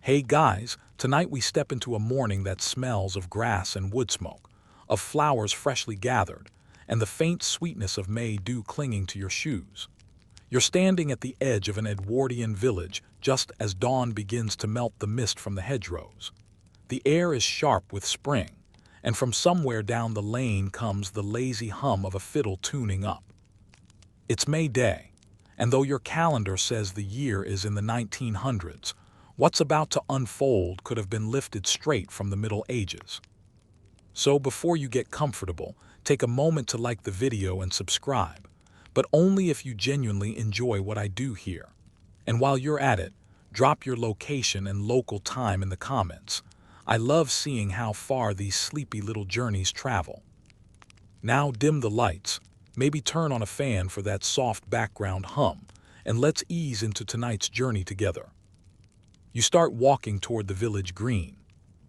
Hey guys, tonight we step into a morning that smells of grass and wood smoke, of flowers freshly gathered, and the faint sweetness of May dew clinging to your shoes. You're standing at the edge of an Edwardian village just as dawn begins to melt the mist from the hedgerows. The air is sharp with spring, and from somewhere down the lane comes the lazy hum of a fiddle tuning up. It's May Day, and though your calendar says the year is in the 1900s, what's about to unfold could have been lifted straight from the Middle Ages. So before you get comfortable, take a moment to like the video and subscribe, but only if you genuinely enjoy what I do here. And while you're at it, drop your location and local time in the comments. I love seeing how far these sleepy little journeys travel. Now dim the lights, maybe turn on a fan for that soft background hum, and let's ease into tonight's journey together. You start walking toward the village green.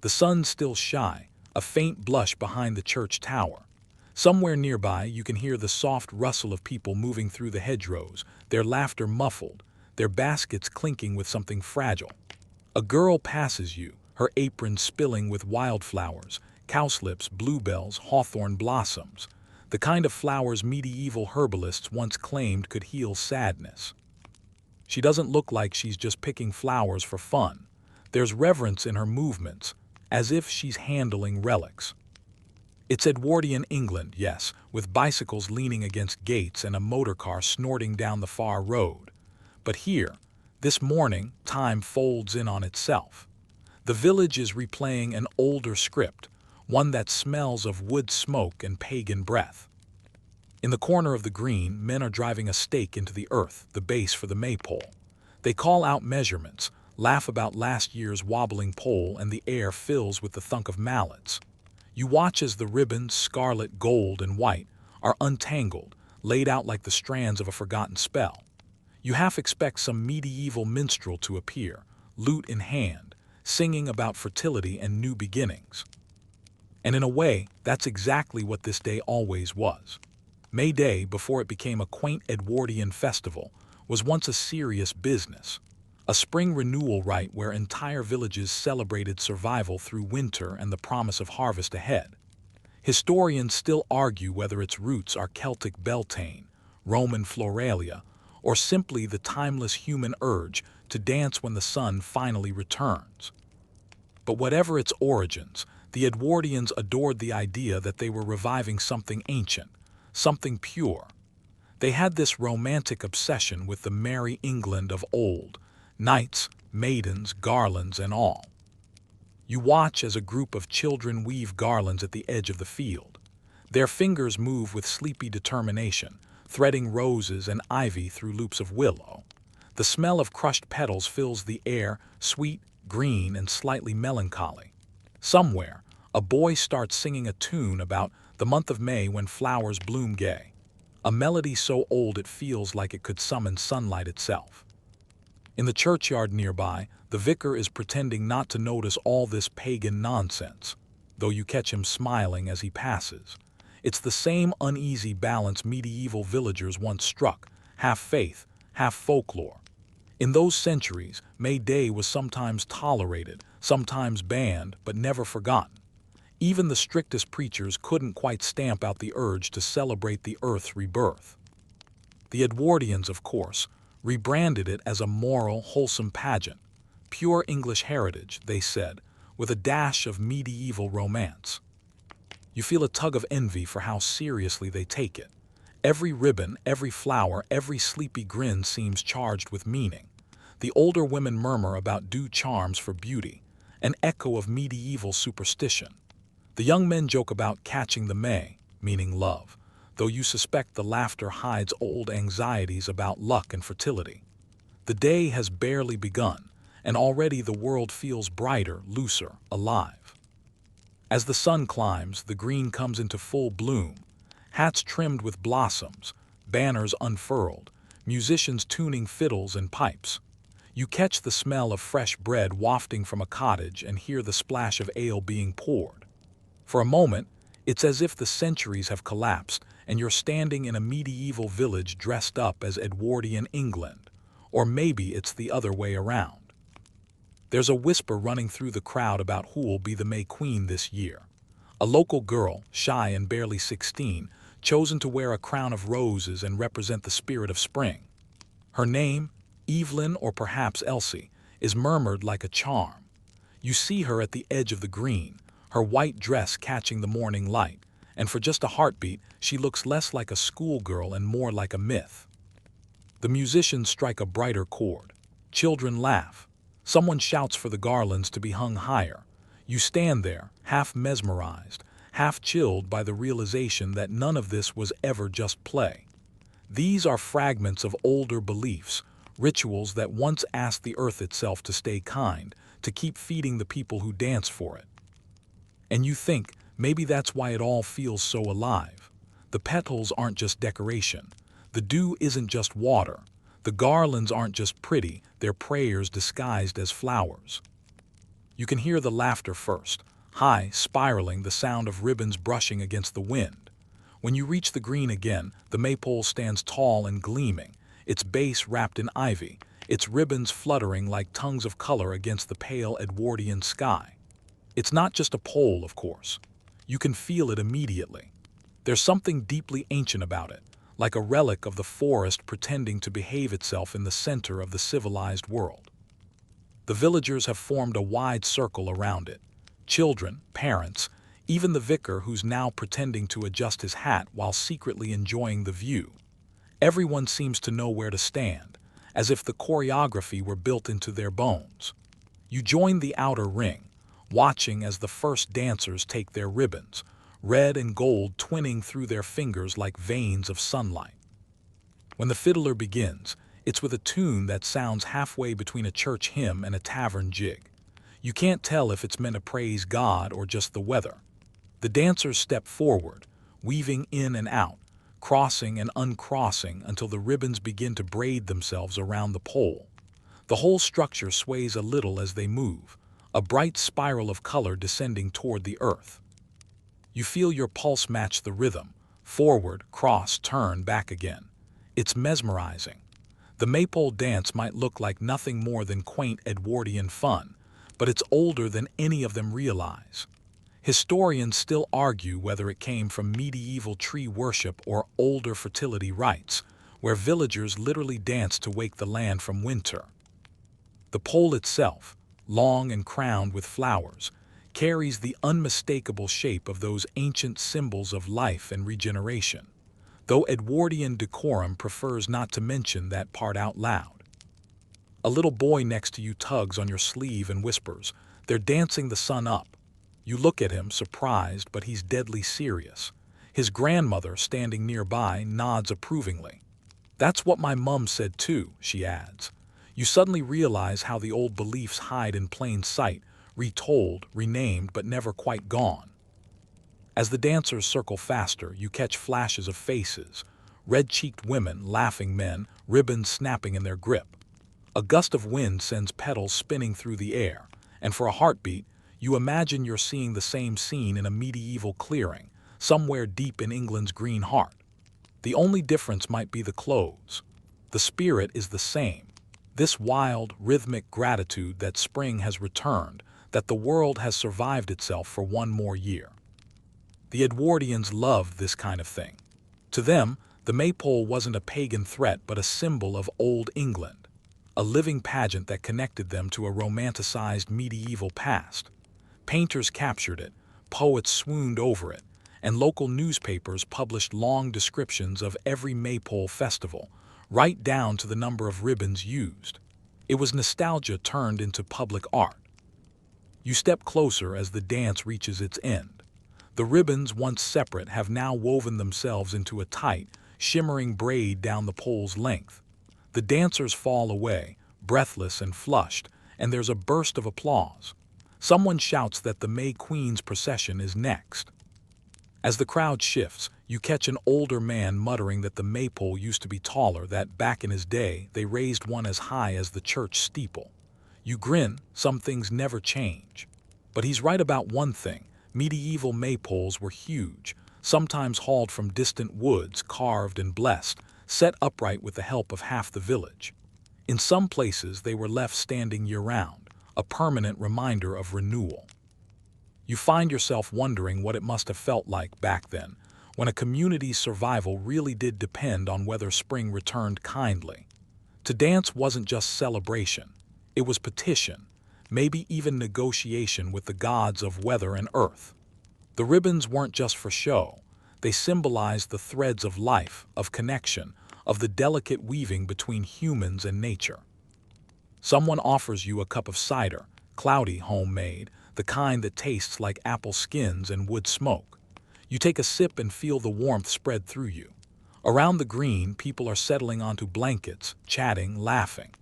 The sun's still shy, a faint blush behind the church tower. Somewhere nearby you can hear the soft rustle of people moving through the hedgerows, their laughter muffled, their baskets clinking with something fragile. A girl passes you, her apron spilling with wildflowers, cowslips, bluebells, hawthorn blossoms, the kind of flowers medieval herbalists once claimed could heal sadness. She doesn't look like she's just picking flowers for fun. There's reverence in her movements, as if she's handling relics. It's Edwardian England, yes, with bicycles leaning against gates and a motorcar snorting down the far road. But here, this morning, time folds in on itself. The village is replaying an older script, one that smells of wood smoke and pagan breath. In the corner of the green, men are driving a stake into the earth, the base for the maypole. They call out measurements, laugh about last year's wobbling pole, and the air fills with the thunk of mallets. You watch as the ribbons, scarlet, gold, and white, are untangled, laid out like the strands of a forgotten spell. You half expect some medieval minstrel to appear, lute in hand, singing about fertility and new beginnings. And in a way, that's exactly what this day always was. May Day, before it became a quaint Edwardian festival, was once a serious business. A spring renewal rite where entire villages celebrated survival through winter and the promise of harvest ahead. Historians still argue whether its roots are Celtic Beltane, Roman Floralia, or simply the timeless human urge to dance when the sun finally returns. But whatever its origins, the Edwardians adored the idea that they were reviving something ancient, something pure. They had this romantic obsession with the merry England of old, knights, maidens, garlands, and all. You watch as a group of children weave garlands at the edge of the field. Their fingers move with sleepy determination, threading roses and ivy through loops of willow. The smell of crushed petals fills the air, sweet, green, and slightly melancholy. Somewhere, a boy starts singing a tune about the month of May when flowers bloom gay, a melody so old it feels like it could summon sunlight itself. In the churchyard nearby, the vicar is pretending not to notice all this pagan nonsense, though you catch him smiling as he passes. It's the same uneasy balance medieval villagers once struck, half faith, half folklore. In those centuries, May Day was sometimes tolerated, sometimes banned, but never forgotten. Even the strictest preachers couldn't quite stamp out the urge to celebrate the earth's rebirth. The Edwardians, of course, rebranded it as a moral, wholesome pageant. Pure English heritage, they said, with a dash of medieval romance. You feel a tug of envy for how seriously they take it. Every ribbon, every flower, every sleepy grin seems charged with meaning. The older women murmur about dew charms for beauty, an echo of medieval superstition. The young men joke about catching the May, meaning love, though you suspect the laughter hides old anxieties about luck and fertility. The day has barely begun, and already the world feels brighter, looser, alive. As the sun climbs, the green comes into full bloom, hats trimmed with blossoms, banners unfurled, musicians tuning fiddles and pipes. You catch the smell of fresh bread wafting from a cottage and hear the splash of ale being poured. For a moment, it's as if the centuries have collapsed and you're standing in a medieval village dressed up as Edwardian England, or maybe it's the other way around. There's a whisper running through the crowd about who'll be the May Queen this year. A local girl, shy and barely 16, chosen to wear a crown of roses and represent the spirit of spring. Her name, Evelyn or perhaps Elsie, is murmured like a charm. You see her at the edge of the green, her white dress catching the morning light, and for just a heartbeat, she looks less like a schoolgirl and more like a myth. The musicians strike a brighter chord. Children laugh. Someone shouts for the garlands to be hung higher. You stand there, half mesmerized, half chilled by the realization that none of this was ever just play. These are fragments of older beliefs, rituals that once asked the earth itself to stay kind, to keep feeding the people who dance for it. And you think, maybe that's why it all feels so alive. The petals aren't just decoration. The dew isn't just water. The garlands aren't just pretty, they're prayers disguised as flowers. You can hear the laughter first, high, spiraling, the sound of ribbons brushing against the wind. When you reach the green again, the maypole stands tall and gleaming, its base wrapped in ivy, its ribbons fluttering like tongues of color against the pale Edwardian sky. It's not just a pole, of course. You can feel it immediately. There's something deeply ancient about it, like a relic of the forest pretending to behave itself in the center of the civilized world. The villagers have formed a wide circle around it. Children, parents, even the vicar who's now pretending to adjust his hat while secretly enjoying the view. Everyone seems to know where to stand, as if the choreography were built into their bones. You join the outer ring, watching as the first dancers take their ribbons, red and gold twinning through their fingers like veins of sunlight. When the fiddler begins, it's with a tune that sounds halfway between a church hymn and a tavern jig. You can't tell if it's meant to praise God or just the weather. The dancers step forward, weaving in and out, crossing and uncrossing until the ribbons begin to braid themselves around the pole. The whole structure sways a little as they move, a bright spiral of color descending toward the earth. You feel your pulse match the rhythm, forward, cross, turn, back again. It's mesmerizing. The maypole dance might look like nothing more than quaint Edwardian fun, but it's older than any of them realize. Historians still argue whether it came from medieval tree worship or older fertility rites, where villagers literally danced to wake the land from winter. The pole itself, long and crowned with flowers, carries the unmistakable shape of those ancient symbols of life and regeneration, though Edwardian decorum prefers not to mention that part out loud. A little boy next to you tugs on your sleeve and whispers, "They're dancing the sun up." You look at him, surprised, but he's deadly serious. His grandmother, standing nearby, nods approvingly. "That's what my mum said too," she adds. You suddenly realize how the old beliefs hide in plain sight, retold, renamed, but never quite gone. As the dancers circle faster, you catch flashes of faces, red-cheeked women, laughing men, ribbons snapping in their grip. A gust of wind sends petals spinning through the air, and for a heartbeat, you imagine you're seeing the same scene in a medieval clearing, somewhere deep in England's green heart. The only difference might be the clothes. The spirit is the same. This wild, rhythmic gratitude that spring has returned, that the world has survived itself for one more year. The Edwardians loved this kind of thing. To them, the maypole wasn't a pagan threat but a symbol of old England, a living pageant that connected them to a romanticized medieval past. Painters captured it, poets swooned over it, and local newspapers published long descriptions of every maypole festival, right down to the number of ribbons used. It was nostalgia turned into public art. You step closer as the dance reaches its end. The ribbons, once separate, have now woven themselves into a tight, shimmering braid down the pole's length. The dancers fall away, breathless and flushed, and there's a burst of applause. Someone shouts that the May Queen's procession is next. As the crowd shifts, you catch an older man muttering that the maypole used to be taller, that back in his day they raised one as high as the church steeple. You grin, some things never change. But he's right about one thing: medieval maypoles were huge, sometimes hauled from distant woods, carved and blessed, set upright with the help of half the village. In some places they were left standing year-round, a permanent reminder of renewal. You find yourself wondering what it must have felt like back then, when a community's survival really did depend on whether spring returned kindly. To dance wasn't just celebration, it was petition, maybe even negotiation with the gods of weather and earth. The ribbons weren't just for show, they symbolized the threads of life, of connection, of the delicate weaving between humans and nature. Someone offers you a cup of cider, cloudy homemade, the kind that tastes like apple skins and wood smoke. You take a sip and feel the warmth spread through you. Around the green, people are settling onto blankets, chatting, laughing.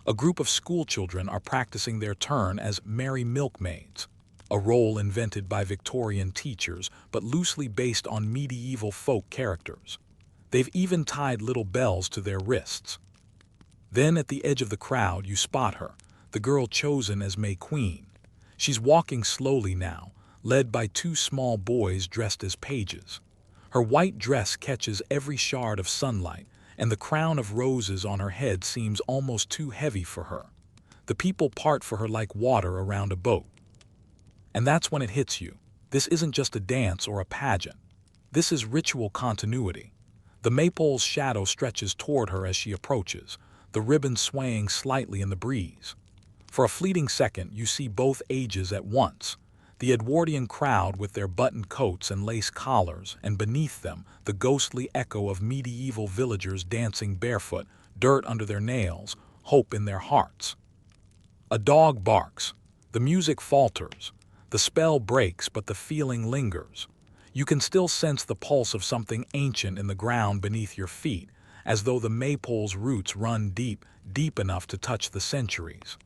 A group of schoolchildren are practicing their turn as merry milkmaids, a role invented by Victorian teachers but loosely based on medieval folk characters. They've even tied little bells to their wrists. Then at the edge of the crowd you spot her, the girl chosen as May Queen. She's walking slowly now, led by two small boys dressed as pages. Her white dress catches every shard of sunlight, and the crown of roses on her head seems almost too heavy for her. The people part for her like water around a boat. And that's when it hits you. This isn't just a dance or a pageant. This is ritual continuity. The maypole's shadow stretches toward her as she approaches, the ribbon swaying slightly in the breeze. For a fleeting second, you see both ages at once. The Edwardian crowd with their buttoned coats and lace collars, and beneath them, the ghostly echo of medieval villagers dancing barefoot, dirt under their nails, hope in their hearts. A dog barks. The music falters. The spell breaks, but the feeling lingers. You can still sense the pulse of something ancient in the ground beneath your feet, as though the maypole's roots run deep, deep enough to touch the centuries.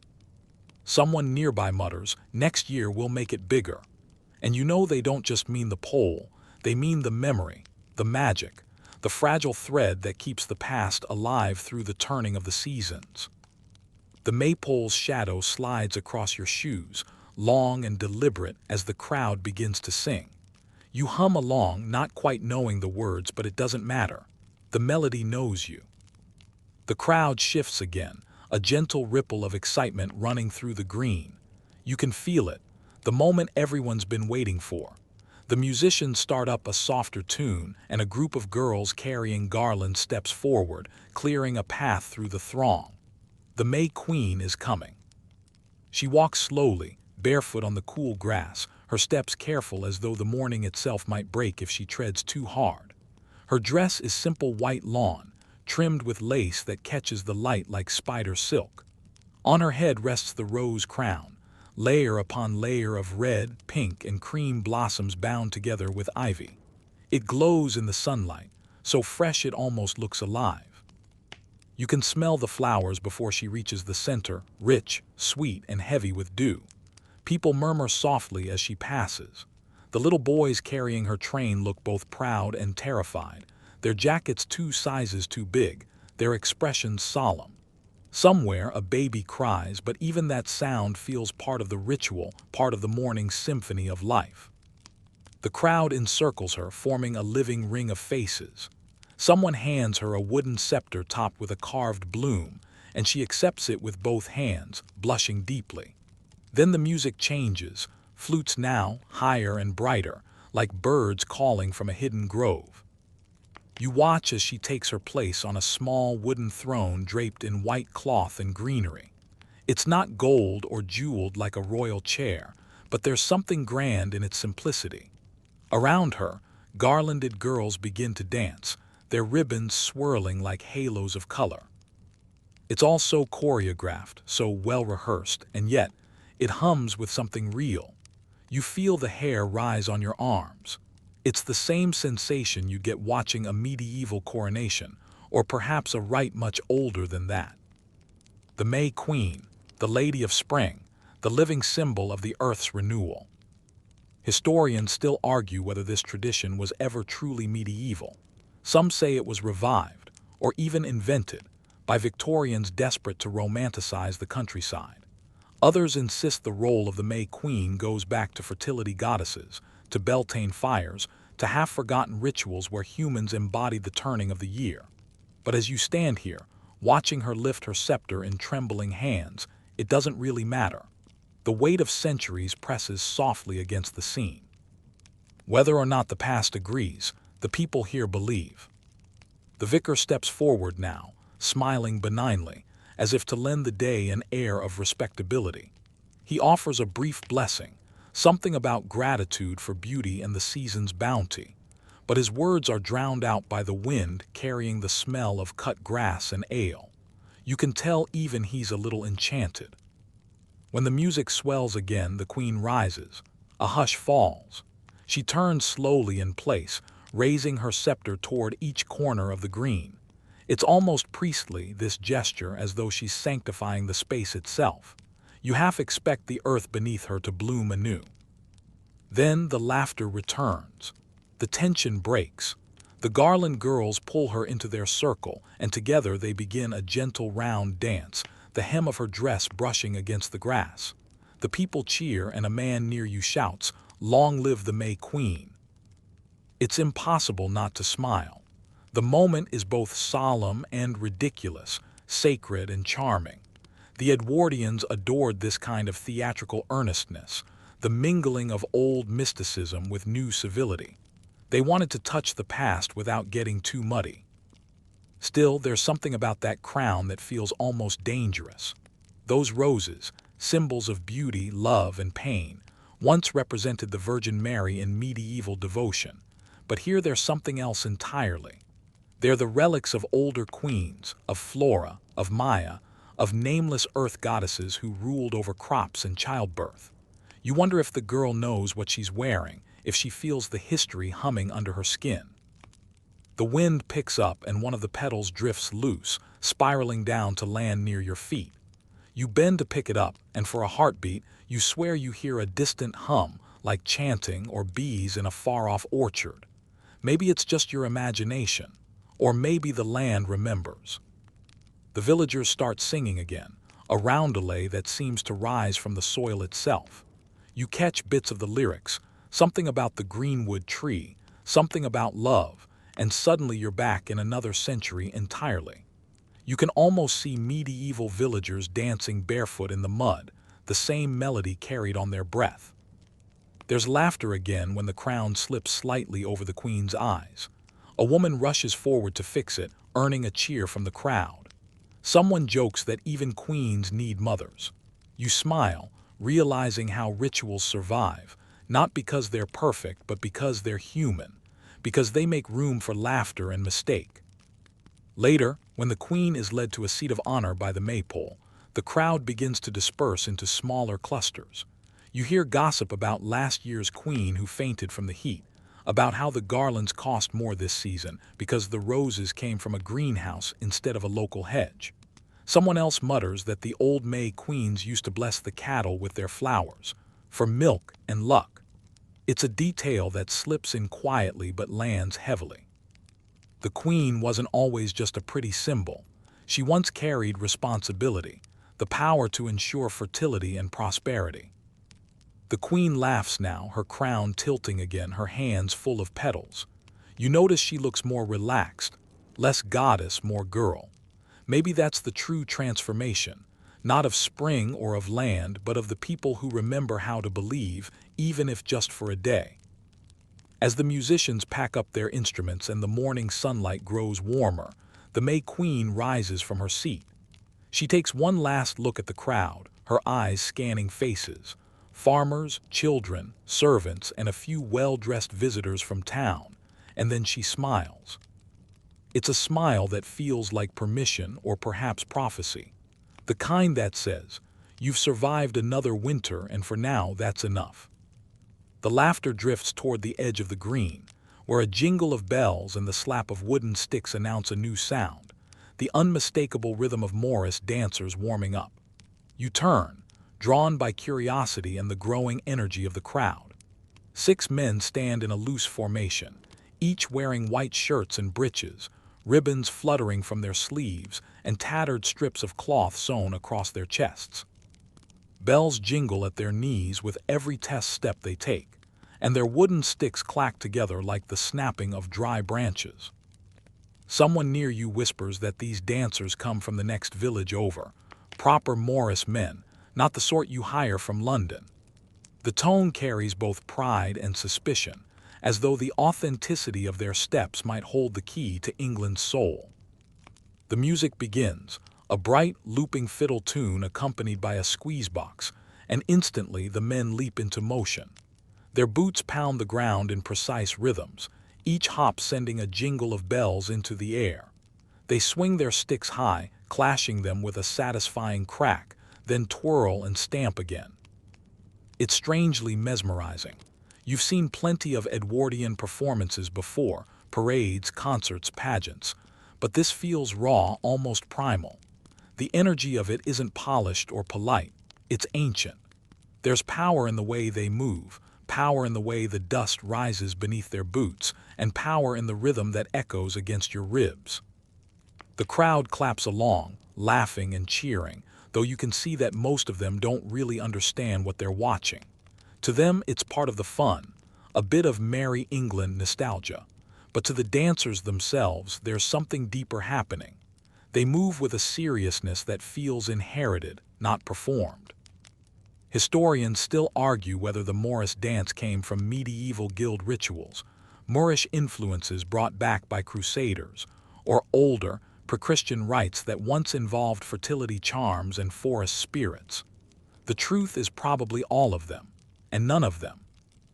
Someone nearby mutters, "Next year we'll make it bigger." And you know they don't just mean the pole, they mean the memory, the magic, the fragile thread that keeps the past alive through the turning of the seasons. The maypole's shadow slides across your shoes, long and deliberate as the crowd begins to sing. You hum along, not quite knowing the words, but it doesn't matter. The melody knows you. The crowd shifts again, a gentle ripple of excitement running through the green. You can feel it, the moment everyone's been waiting for. The musicians start up a softer tune, and a group of girls carrying garlands steps forward, clearing a path through the throng. The May Queen is coming. She walks slowly, barefoot on the cool grass, her steps careful as though the morning itself might break if she treads too hard. Her dress is simple white lawn, trimmed with lace that catches the light like spider silk. On her head rests the rose crown, layer upon layer of red, pink, and cream blossoms bound together with ivy. It glows in the sunlight, so fresh it almost looks alive. You can smell the flowers before she reaches the center, rich, sweet, and heavy with dew. People murmur softly as she passes. The little boys carrying her train look both proud and terrified, their jackets 2 sizes too big, their expressions solemn. Somewhere a baby cries, but even that sound feels part of the ritual, part of the morning's symphony of life. The crowd encircles her, forming a living ring of faces. Someone hands her a wooden scepter topped with a carved bloom, and she accepts it with both hands, blushing deeply. Then the music changes, flutes now, higher and brighter, like birds calling from a hidden grove. You watch as she takes her place on a small wooden throne draped in white cloth and greenery. It's not gold or jeweled like a royal chair, but there's something grand in its simplicity. Around her, garlanded girls begin to dance, their ribbons swirling like halos of color. It's all so choreographed, so well rehearsed, and yet it hums with something real. You feel the hair rise on your arms. It's the same sensation you get watching a medieval coronation, or perhaps a rite much older than that. The May Queen, the Lady of Spring, the living symbol of the Earth's renewal. Historians still argue whether this tradition was ever truly medieval. Some say it was revived, or even invented, by Victorians desperate to romanticize the countryside. Others insist the role of the May Queen goes back to fertility goddesses, to Beltane fires, to half-forgotten rituals where humans embodied the turning of the year. But as you stand here, watching her lift her scepter in trembling hands, it doesn't really matter. The weight of centuries presses softly against the scene. Whether or not the past agrees, the people here believe. The vicar steps forward now, smiling benignly, as if to lend the day an air of respectability. He offers a brief blessing, something about gratitude for beauty and the season's bounty, but his words are drowned out by the wind carrying the smell of cut grass and ale. You can tell even he's a little enchanted. When the music swells again, the queen rises. A hush falls. She turns slowly in place, raising her scepter toward each corner of the green. It's almost priestly, this gesture, as though she's sanctifying the space itself. You half expect the earth beneath her to bloom anew. Then the laughter returns. The tension breaks. The Garland girls pull her into their circle, and together they begin a gentle round dance, the hem of her dress brushing against the grass. The people cheer, and a man near you shouts, "Long live the May Queen!" It's impossible not to smile. The moment is both solemn and ridiculous, sacred and charming. The Edwardians adored this kind of theatrical earnestness, the mingling of old mysticism with new civility. They wanted to touch the past without getting too muddy. Still, there's something about that crown that feels almost dangerous. Those roses, symbols of beauty, love, and pain, once represented the Virgin Mary in medieval devotion, but here they're something else entirely. They're the relics of older queens, of Flora, of Maya, of nameless earth goddesses who ruled over crops and childbirth. You wonder if the girl knows what she's wearing, if she feels the history humming under her skin. The wind picks up and one of the petals drifts loose, spiraling down to land near your feet. You bend to pick it up, and for a heartbeat, you swear you hear a distant hum, like chanting or bees in a far-off orchard. Maybe it's just your imagination, or maybe the land remembers. The villagers start singing again, a roundelay that seems to rise from the soil itself. You catch bits of the lyrics, something about the greenwood tree, something about love, and suddenly you're back in another century entirely. You can almost see medieval villagers dancing barefoot in the mud, the same melody carried on their breath. There's laughter again when the crown slips slightly over the queen's eyes. A woman rushes forward to fix it, earning a cheer from the crowd. Someone jokes that even queens need mothers. You smile, realizing how rituals survive, not because they're perfect, but because they're human, because they make room for laughter and mistake. Later, when the queen is led to a seat of honor by the maypole, the crowd begins to disperse into smaller clusters. You hear gossip about last year's queen who fainted from the heat, about how the garlands cost more this season because the roses came from a greenhouse instead of a local hedge. Someone else mutters that the old May queens used to bless the cattle with their flowers, for milk and luck. It's a detail that slips in quietly but lands heavily. The queen wasn't always just a pretty symbol. She once carried responsibility, the power to ensure fertility and prosperity. The queen laughs now, her crown tilting again, her hands full of petals. You notice she looks more relaxed, less goddess, more girl. Maybe that's the true transformation, not of spring or of land, but of the people who remember how to believe, even if just for a day. As the musicians pack up their instruments and the morning sunlight grows warmer, the May Queen rises from her seat. She takes one last look at the crowd, her eyes scanning faces, farmers, children, servants, and a few well-dressed visitors from town, and then she smiles. It's a smile that feels like permission or perhaps prophecy, the kind that says, "You've survived another winter and for now that's enough." The laughter drifts toward the edge of the green, where a jingle of bells and the slap of wooden sticks announce a new sound, the unmistakable rhythm of Morris dancers warming up. You turn, drawn by curiosity and the growing energy of the crowd. 6 men stand in a loose formation, each wearing white shirts and breeches, ribbons fluttering from their sleeves, and tattered strips of cloth sewn across their chests. Bells jingle at their knees with every test step they take, and their wooden sticks clack together like the snapping of dry branches. Someone near you whispers that these dancers come from the next village over, proper Morris men, not the sort you hire from London. The tone carries both pride and suspicion, as though the authenticity of their steps might hold the key to England's soul. The music begins, a bright, looping fiddle tune accompanied by a squeeze box, and instantly the men leap into motion. Their boots pound the ground in precise rhythms, each hop sending a jingle of bells into the air. They swing their sticks high, clashing them with a satisfying crack, then twirl and stamp again. It's strangely mesmerizing. You've seen plenty of Edwardian performances before, parades, concerts, pageants, but this feels raw, almost primal. The energy of it isn't polished or polite, it's ancient. There's power in the way they move, power in the way the dust rises beneath their boots, and power in the rhythm that echoes against your ribs. The crowd claps along, laughing and cheering, though you can see that most of them don't really understand what they're watching. To them, it's part of the fun, a bit of Merry England nostalgia. But to the dancers themselves, there's something deeper happening. They move with a seriousness that feels inherited, not performed. Historians still argue whether the Morris dance came from medieval guild rituals, Moorish influences brought back by crusaders, or older, pre-Christian rites that once involved fertility charms and forest spirits. The truth is probably all of them, and none of them.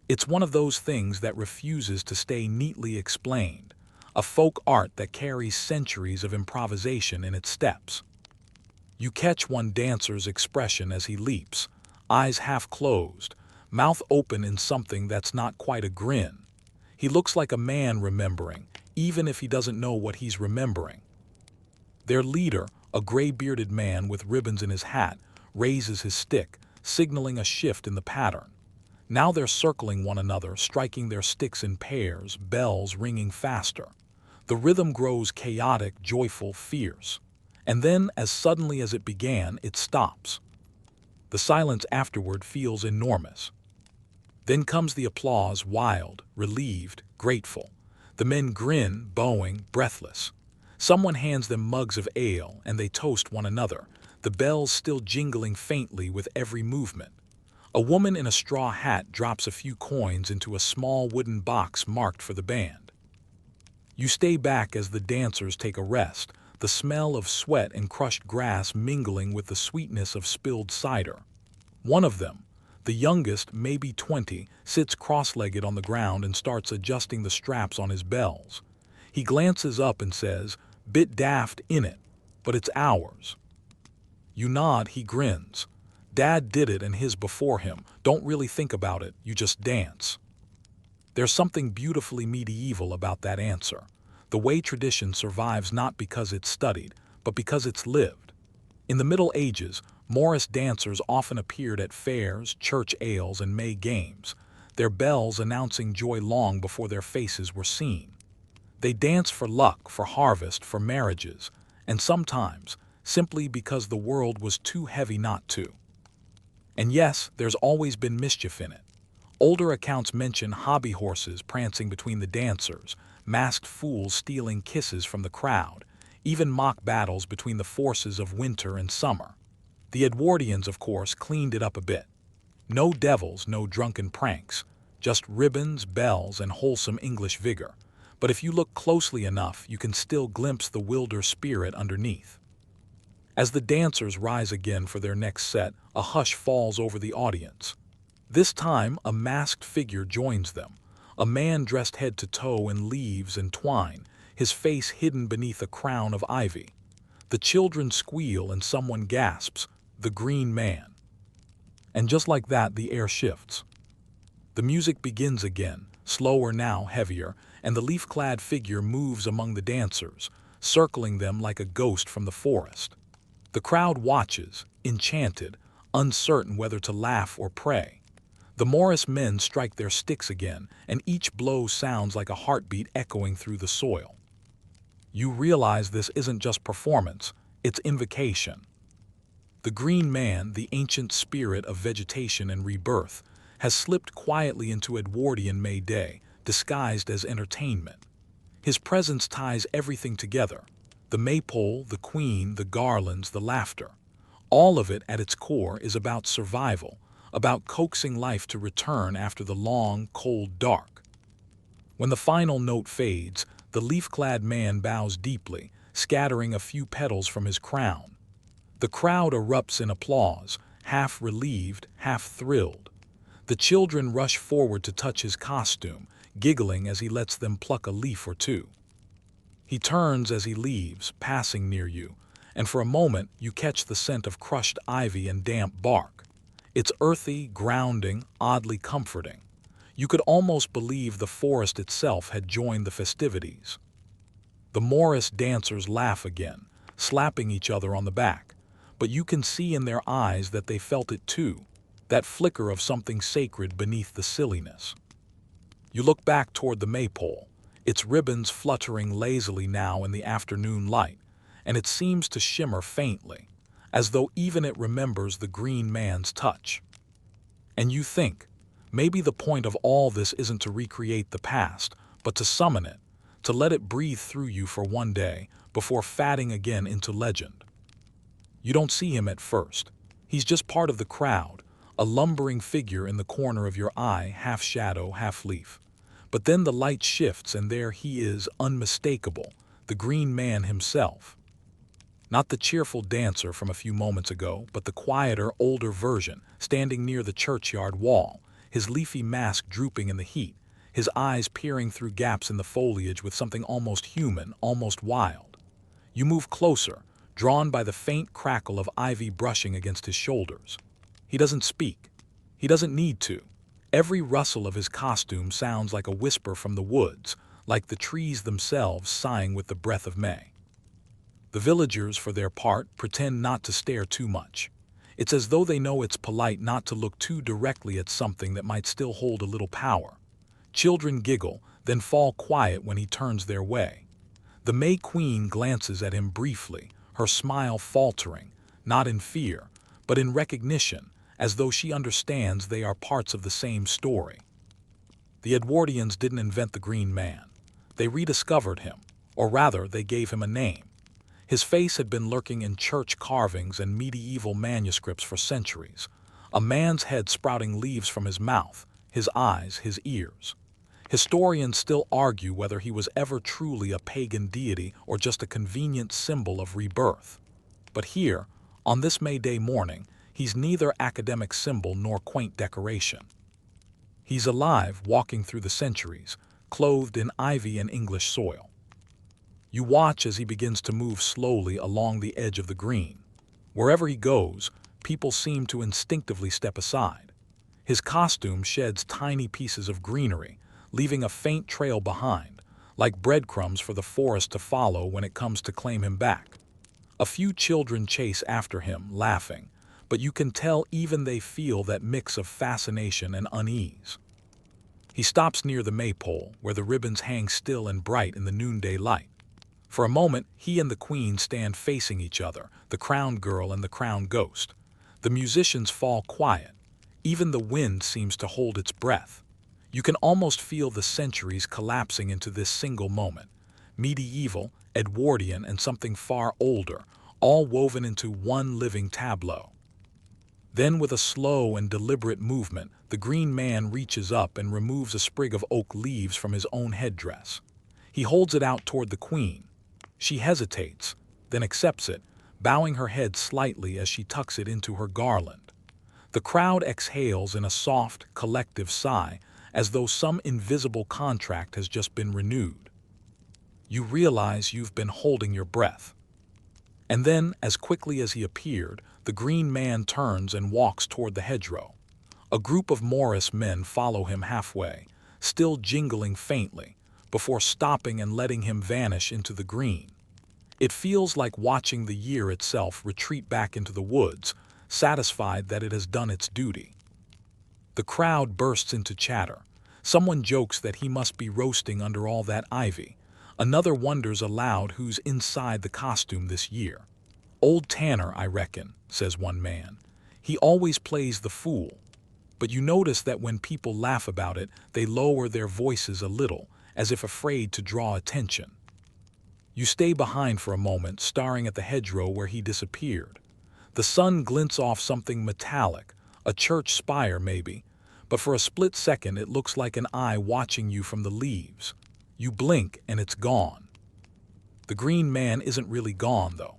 It's one of those things that refuses to stay neatly explained, a folk art that carries centuries of improvisation in its steps. You catch one dancer's expression as he leaps, eyes half closed, mouth open in something that's not quite a grin. He looks like a man remembering, even if he doesn't know what he's remembering. Their leader, a gray-bearded man with ribbons in his hat, raises his stick, signaling a shift in the pattern. Now they're circling one another, striking their sticks in pairs, bells ringing faster. The rhythm grows chaotic, joyful, fierce. And then, as suddenly as it began, it stops. The silence afterward feels enormous. Then comes the applause, wild, relieved, grateful. The men grin, bowing, breathless. Someone hands them mugs of ale, and they toast one another, the bells still jingling faintly with every movement. A woman in a straw hat drops a few coins into a small wooden box marked for the band. You stay back as the dancers take a rest, the smell of sweat and crushed grass mingling with the sweetness of spilled cider. One of them, the youngest, maybe 20, sits cross-legged on the ground and starts adjusting the straps on his bells. He glances up and says, "Bit daft, innit? But it's ours." You nod, he grins. Dad did it and his before him. Don't really think about it, you just dance. There's something beautifully medieval about that answer. The way tradition survives not because it's studied, but because it's lived. In the Middle Ages, Morris dancers often appeared at fairs, church ales, and May games, their bells announcing joy long before their faces were seen. They danced for luck, for harvest, for marriages, and sometimes, simply because the world was too heavy not to. And yes, there's always been mischief in it. Older accounts mention hobby horses prancing between the dancers, masked fools stealing kisses from the crowd, even mock battles between the forces of winter and summer. The Edwardians, of course, cleaned it up a bit. No devils, no drunken pranks, just ribbons, bells, and wholesome English vigor. But if you look closely enough, you can still glimpse the wilder spirit underneath. As the dancers rise again for their next set, a hush falls over the audience. This time, a masked figure joins them, a man dressed head to toe in leaves and twine, his face hidden beneath a crown of ivy. The children squeal and someone gasps, "The Green Man." And just like that, the air shifts. The music begins again, slower now, heavier, and the leaf-clad figure moves among the dancers, circling them like a ghost from the forest. The crowd watches, enchanted, uncertain whether to laugh or pray. The Morris men strike their sticks again, and each blow sounds like a heartbeat echoing through the soil. You realize this isn't just performance, it's invocation. The Green Man, the ancient spirit of vegetation and rebirth, has slipped quietly into Edwardian May Day, disguised as entertainment. His presence ties everything together: the maypole, the queen, the garlands, the laughter. All of it at its core is about survival, about coaxing life to return after the long, cold dark. When the final note fades, the leaf-clad man bows deeply, scattering a few petals from his crown. The crowd erupts in applause, half relieved, half thrilled. The children rush forward to touch his costume, giggling as he lets them pluck a leaf or two. He turns as he leaves, passing near you, and for a moment you catch the scent of crushed ivy and damp bark. It's earthy, grounding, oddly comforting. You could almost believe the forest itself had joined the festivities. The Morris dancers laugh again, slapping each other on the back, but you can see in their eyes that they felt it too, that flicker of something sacred beneath the silliness. You look back toward the maypole, its ribbons fluttering lazily now in the afternoon light, and it seems to shimmer faintly, as though even it remembers the green man's touch. And you think, maybe the point of all this isn't to recreate the past, but to summon it, to let it breathe through you for one day before fading again into legend. You don't see him at first. He's just part of the crowd, a lumbering figure in the corner of your eye, half shadow, half leaf. But then the light shifts and there he is, unmistakable, the green man himself. Not the cheerful dancer from a few moments ago, but the quieter, older version, standing near the churchyard wall, his leafy mask drooping in the heat, his eyes peering through gaps in the foliage with something almost human, almost wild. You move closer, drawn by the faint crackle of ivy brushing against his shoulders. He doesn't speak. He doesn't need to. Every rustle of his costume sounds like a whisper from the woods, like the trees themselves sighing with the breath of May. The villagers, for their part, pretend not to stare too much. It's as though they know it's polite not to look too directly at something that might still hold a little power. Children giggle, then fall quiet when he turns their way. The May Queen glances at him briefly, her smile faltering, not in fear, but in recognition, as though she understands they are parts of the same story. The Edwardians didn't invent the Green Man. They rediscovered him, or rather, they gave him a name. His face had been lurking in church carvings and medieval manuscripts for centuries, a man's head sprouting leaves from his mouth, his eyes, his ears. Historians still argue whether he was ever truly a pagan deity or just a convenient symbol of rebirth. But here, on this May Day morning, he's neither academic symbol nor quaint decoration. He's alive, walking through the centuries, clothed in ivy and English soil. You watch as he begins to move slowly along the edge of the green. Wherever he goes, people seem to instinctively step aside. His costume sheds tiny pieces of greenery, leaving a faint trail behind, like breadcrumbs for the forest to follow when it comes to claim him back. A few children chase after him, laughing, but you can tell even they feel that mix of fascination and unease. He stops near the maypole, where the ribbons hang still and bright in the noonday light. For a moment, he and the queen stand facing each other, the crowned girl and the crowned ghost. The musicians fall quiet. Even the wind seems to hold its breath. You can almost feel the centuries collapsing into this single moment. Medieval, Edwardian, and something far older, all woven into one living tableau. Then, with a slow and deliberate movement, the Green Man reaches up and removes a sprig of oak leaves from his own headdress. He holds it out toward the queen. She hesitates, then accepts it, bowing her head slightly as she tucks it into her garland. The crowd exhales in a soft, collective sigh, as though some invisible contract has just been renewed. You realize you've been holding your breath. And then, as quickly as he appeared, the Green Man turns and walks toward the hedgerow. A group of Morris men follow him halfway, still jingling faintly, before stopping and letting him vanish into the green. It feels like watching the year itself retreat back into the woods, satisfied that it has done its duty. The crowd bursts into chatter. Someone jokes that he must be roasting under all that ivy. Another wonders aloud who's inside the costume this year. "Old Tanner, I reckon," says one man. "He always plays the fool." But you notice that when people laugh about it, they lower their voices a little, as if afraid to draw attention. You stay behind for a moment, staring at the hedgerow where he disappeared. The sun glints off something metallic, a church spire maybe, but for a split second it looks like an eye watching you from the leaves. You blink and it's gone. The green man isn't really gone, though.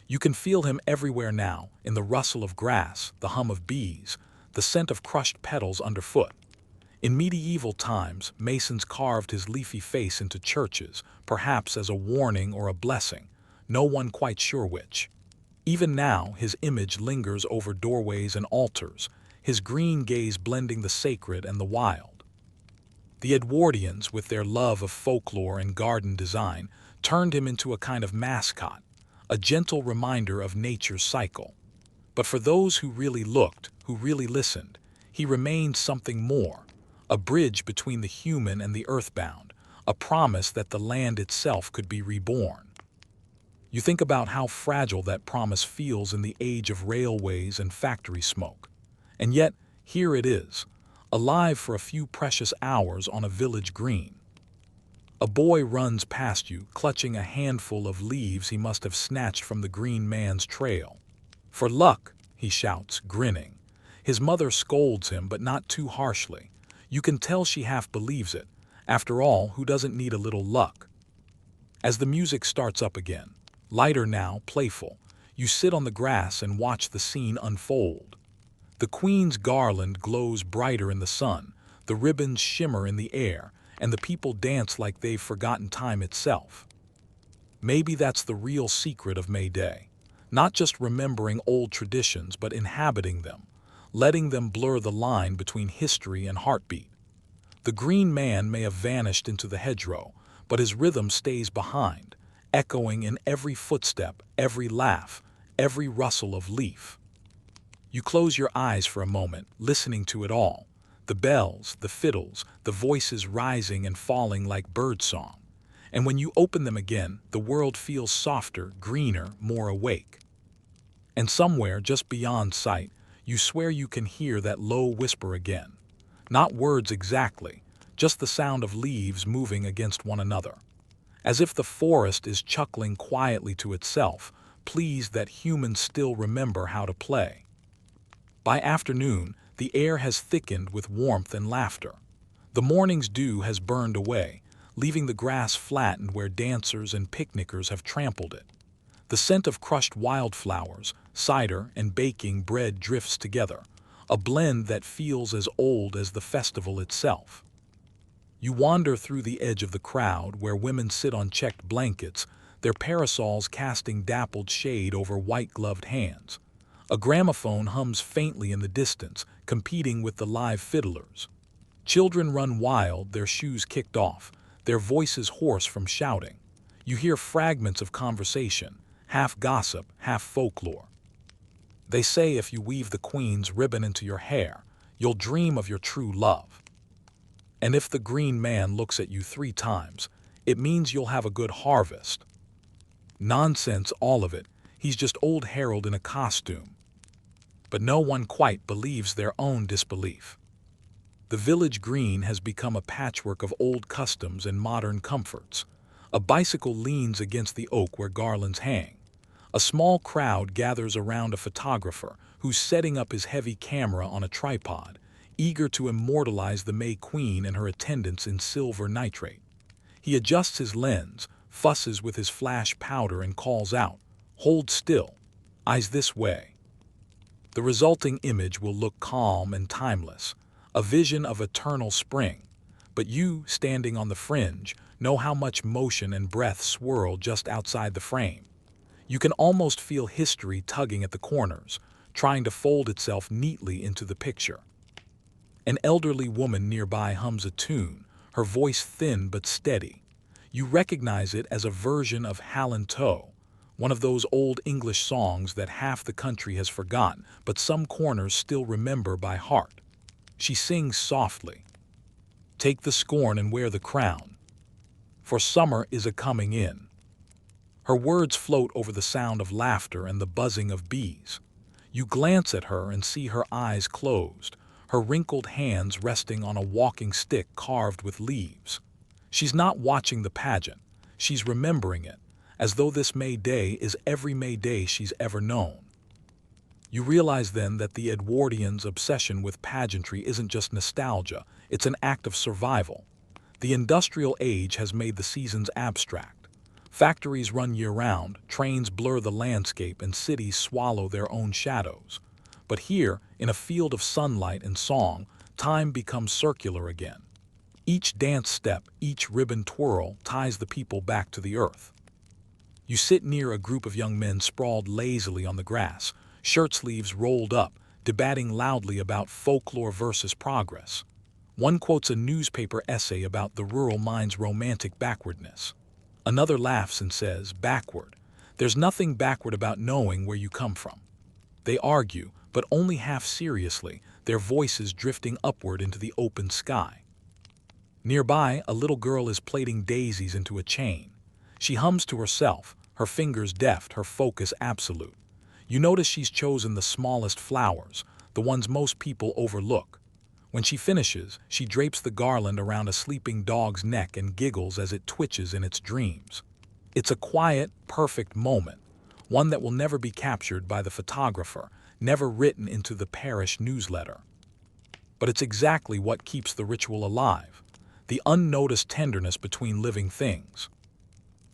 You can feel him everywhere now, in the rustle of grass, the hum of bees, the scent of crushed petals underfoot. In medieval times, masons carved his leafy face into churches, perhaps as a warning or a blessing, no one quite sure which. Even now, his image lingers over doorways and altars, his green gaze blending the sacred and the wild. The Edwardians, with their love of folklore and garden design, turned him into a kind of mascot, a gentle reminder of nature's cycle. But for those who really looked, who really listened, he remained something more, a bridge between the human and the earthbound, a promise that the land itself could be reborn. You think about how fragile that promise feels in the age of railways and factory smoke. And yet, here it is, alive for a few precious hours on a village green. A boy runs past you, clutching a handful of leaves he must have snatched from the green man's trail. "For luck," he shouts, grinning. His mother scolds him, but not too harshly. You can tell she half believes it. After all, who doesn't need a little luck? As the music starts up again, lighter now, playful, you sit on the grass and watch the scene unfold. The queen's garland glows brighter in the sun, the ribbons shimmer in the air, and the people dance like they've forgotten time itself. Maybe that's the real secret of May Day. Not just remembering old traditions, but inhabiting them, letting them blur the line between history and heartbeat. The green man may have vanished into the hedgerow, but his rhythm stays behind, echoing in every footstep, every laugh, every rustle of leaf. You close your eyes for a moment, listening to it all. The bells, the fiddles, the voices rising and falling like birdsong. And when you open them again, the world feels softer, greener, more awake. And somewhere, just beyond sight, you swear you can hear that low whisper again. Not words exactly, just the sound of leaves moving against one another. As if the forest is chuckling quietly to itself, pleased that humans still remember how to play. By afternoon, the air has thickened with warmth and laughter. The morning's dew has burned away, leaving the grass flattened where dancers and picnickers have trampled it. The scent of crushed wildflowers, cider, and baking bread drifts together, a blend that feels as old as the festival itself. You wander through the edge of the crowd where women sit on checked blankets, their parasols casting dappled shade over white-gloved hands. A gramophone hums faintly in the distance, competing with the live fiddlers. Children run wild, their shoes kicked off, their voices hoarse from shouting. You hear fragments of conversation, half gossip, half folklore. They say if you weave the queen's ribbon into your hair, you'll dream of your true love. And if the green man looks at you 3 times, it means you'll have a good harvest. Nonsense, all of it. He's just old Harold in a costume. But no one quite believes their own disbelief. The village green has become a patchwork of old customs and modern comforts. A bicycle leans against the oak where garlands hang. A small crowd gathers around a photographer who's setting up his heavy camera on a tripod, eager to immortalize the May Queen and her attendants in silver nitrate. He adjusts his lens, fusses with his flash powder, and calls out, "Hold still, eyes this way." The resulting image will look calm and timeless, a vision of eternal spring. But you, standing on the fringe, know how much motion and breath swirl just outside the frame. You can almost feel history tugging at the corners, trying to fold itself neatly into the picture. An elderly woman nearby hums a tune, her voice thin but steady. You recognize it as a version of Hallan Tow, one of those old English songs that half the country has forgotten, but some corners still remember by heart. She sings softly, "Take the scorn and wear the crown, for summer is a-coming in." Her words float over the sound of laughter and the buzzing of bees. You glance at her and see her eyes closed, her wrinkled hands resting on a walking stick carved with leaves. She's not watching the pageant, she's remembering it, as though this May Day is every May Day she's ever known. You realize then that the Edwardians' obsession with pageantry isn't just nostalgia, it's an act of survival. The industrial age has made the seasons abstract. Factories run year-round, trains blur the landscape, and cities swallow their own shadows. But here, in a field of sunlight and song, time becomes circular again. Each dance step, each ribbon twirl ties the people back to the earth. You sit near a group of young men sprawled lazily on the grass, shirt sleeves rolled up, debating loudly about folklore versus progress. One quotes a newspaper essay about the rural mind's romantic backwardness. Another laughs and says, "Backward. There's nothing backward about knowing where you come from." They argue, but only half seriously, their voices drifting upward into the open sky. Nearby, a little girl is plaiting daisies into a chain. She hums to herself, her fingers deft, her focus absolute. You notice she's chosen the smallest flowers, the ones most people overlook. When she finishes, she drapes the garland around a sleeping dog's neck and giggles as it twitches in its dreams. It's a quiet, perfect moment, one that will never be captured by the photographer, never written into the parish newsletter. But it's exactly what keeps the ritual alive, the unnoticed tenderness between living things.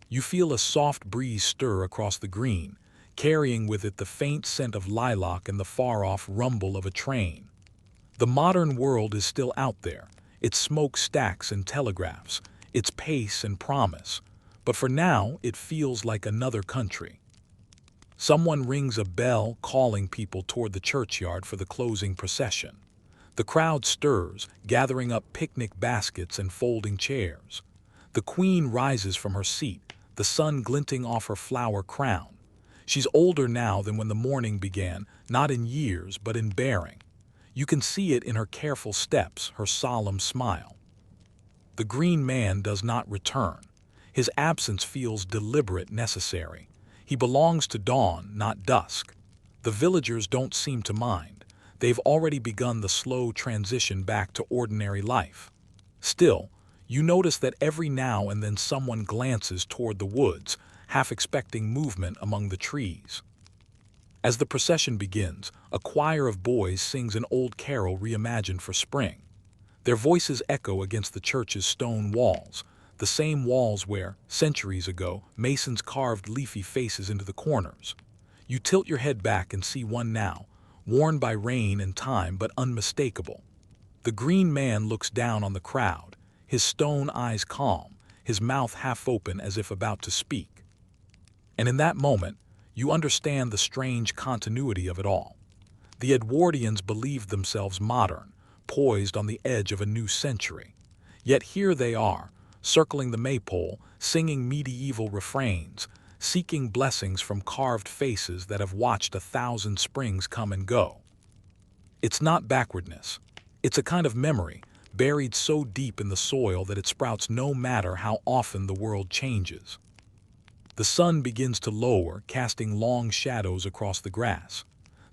You feel a soft breeze stir across the green, carrying with it the faint scent of lilac and the far-off rumble of a train. The modern world is still out there, its smokestacks and telegraphs, its pace and promise, but for now it feels like another country. Someone rings a bell calling people toward the churchyard for the closing procession. The crowd stirs, gathering up picnic baskets and folding chairs. The queen rises from her seat, the sun glinting off her flower crown. She's older now than when the morning began, not in years but in bearing. You can see it in her careful steps, her solemn smile. The green man does not return. His absence feels deliberate, necessary. He belongs to dawn, not dusk. The villagers don't seem to mind. They've already begun the slow transition back to ordinary life. Still, you notice that every now and then someone glances toward the woods, half expecting movement among the trees. As the procession begins, a choir of boys sings an old carol reimagined for spring. Their voices echo against the church's stone walls, the same walls where, centuries ago, masons carved leafy faces into the corners. You tilt your head back and see one now, worn by rain and time but unmistakable. The green man looks down on the crowd, his stone eyes calm, his mouth half open as if about to speak. And in that moment, you understand the strange continuity of it all. The Edwardians believed themselves modern, poised on the edge of a new century. Yet here they are, circling the maypole, singing medieval refrains, seeking blessings from carved faces that have watched 1,000 springs come and go. It's not backwardness. It's a kind of memory, buried so deep in the soil that it sprouts no matter how often the world changes. The sun begins to lower, casting long shadows across the grass.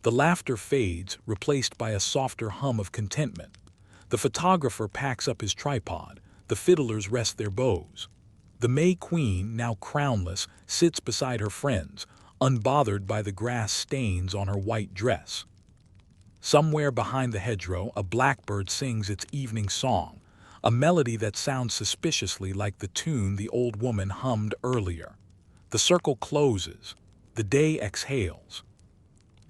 The laughter fades, replaced by a softer hum of contentment. The photographer packs up his tripod, the fiddlers rest their bows. The May Queen, now crownless, sits beside her friends, unbothered by the grass stains on her white dress. Somewhere behind the hedgerow, a blackbird sings its evening song, a melody that sounds suspiciously like the tune the old woman hummed earlier. The circle closes, the day exhales,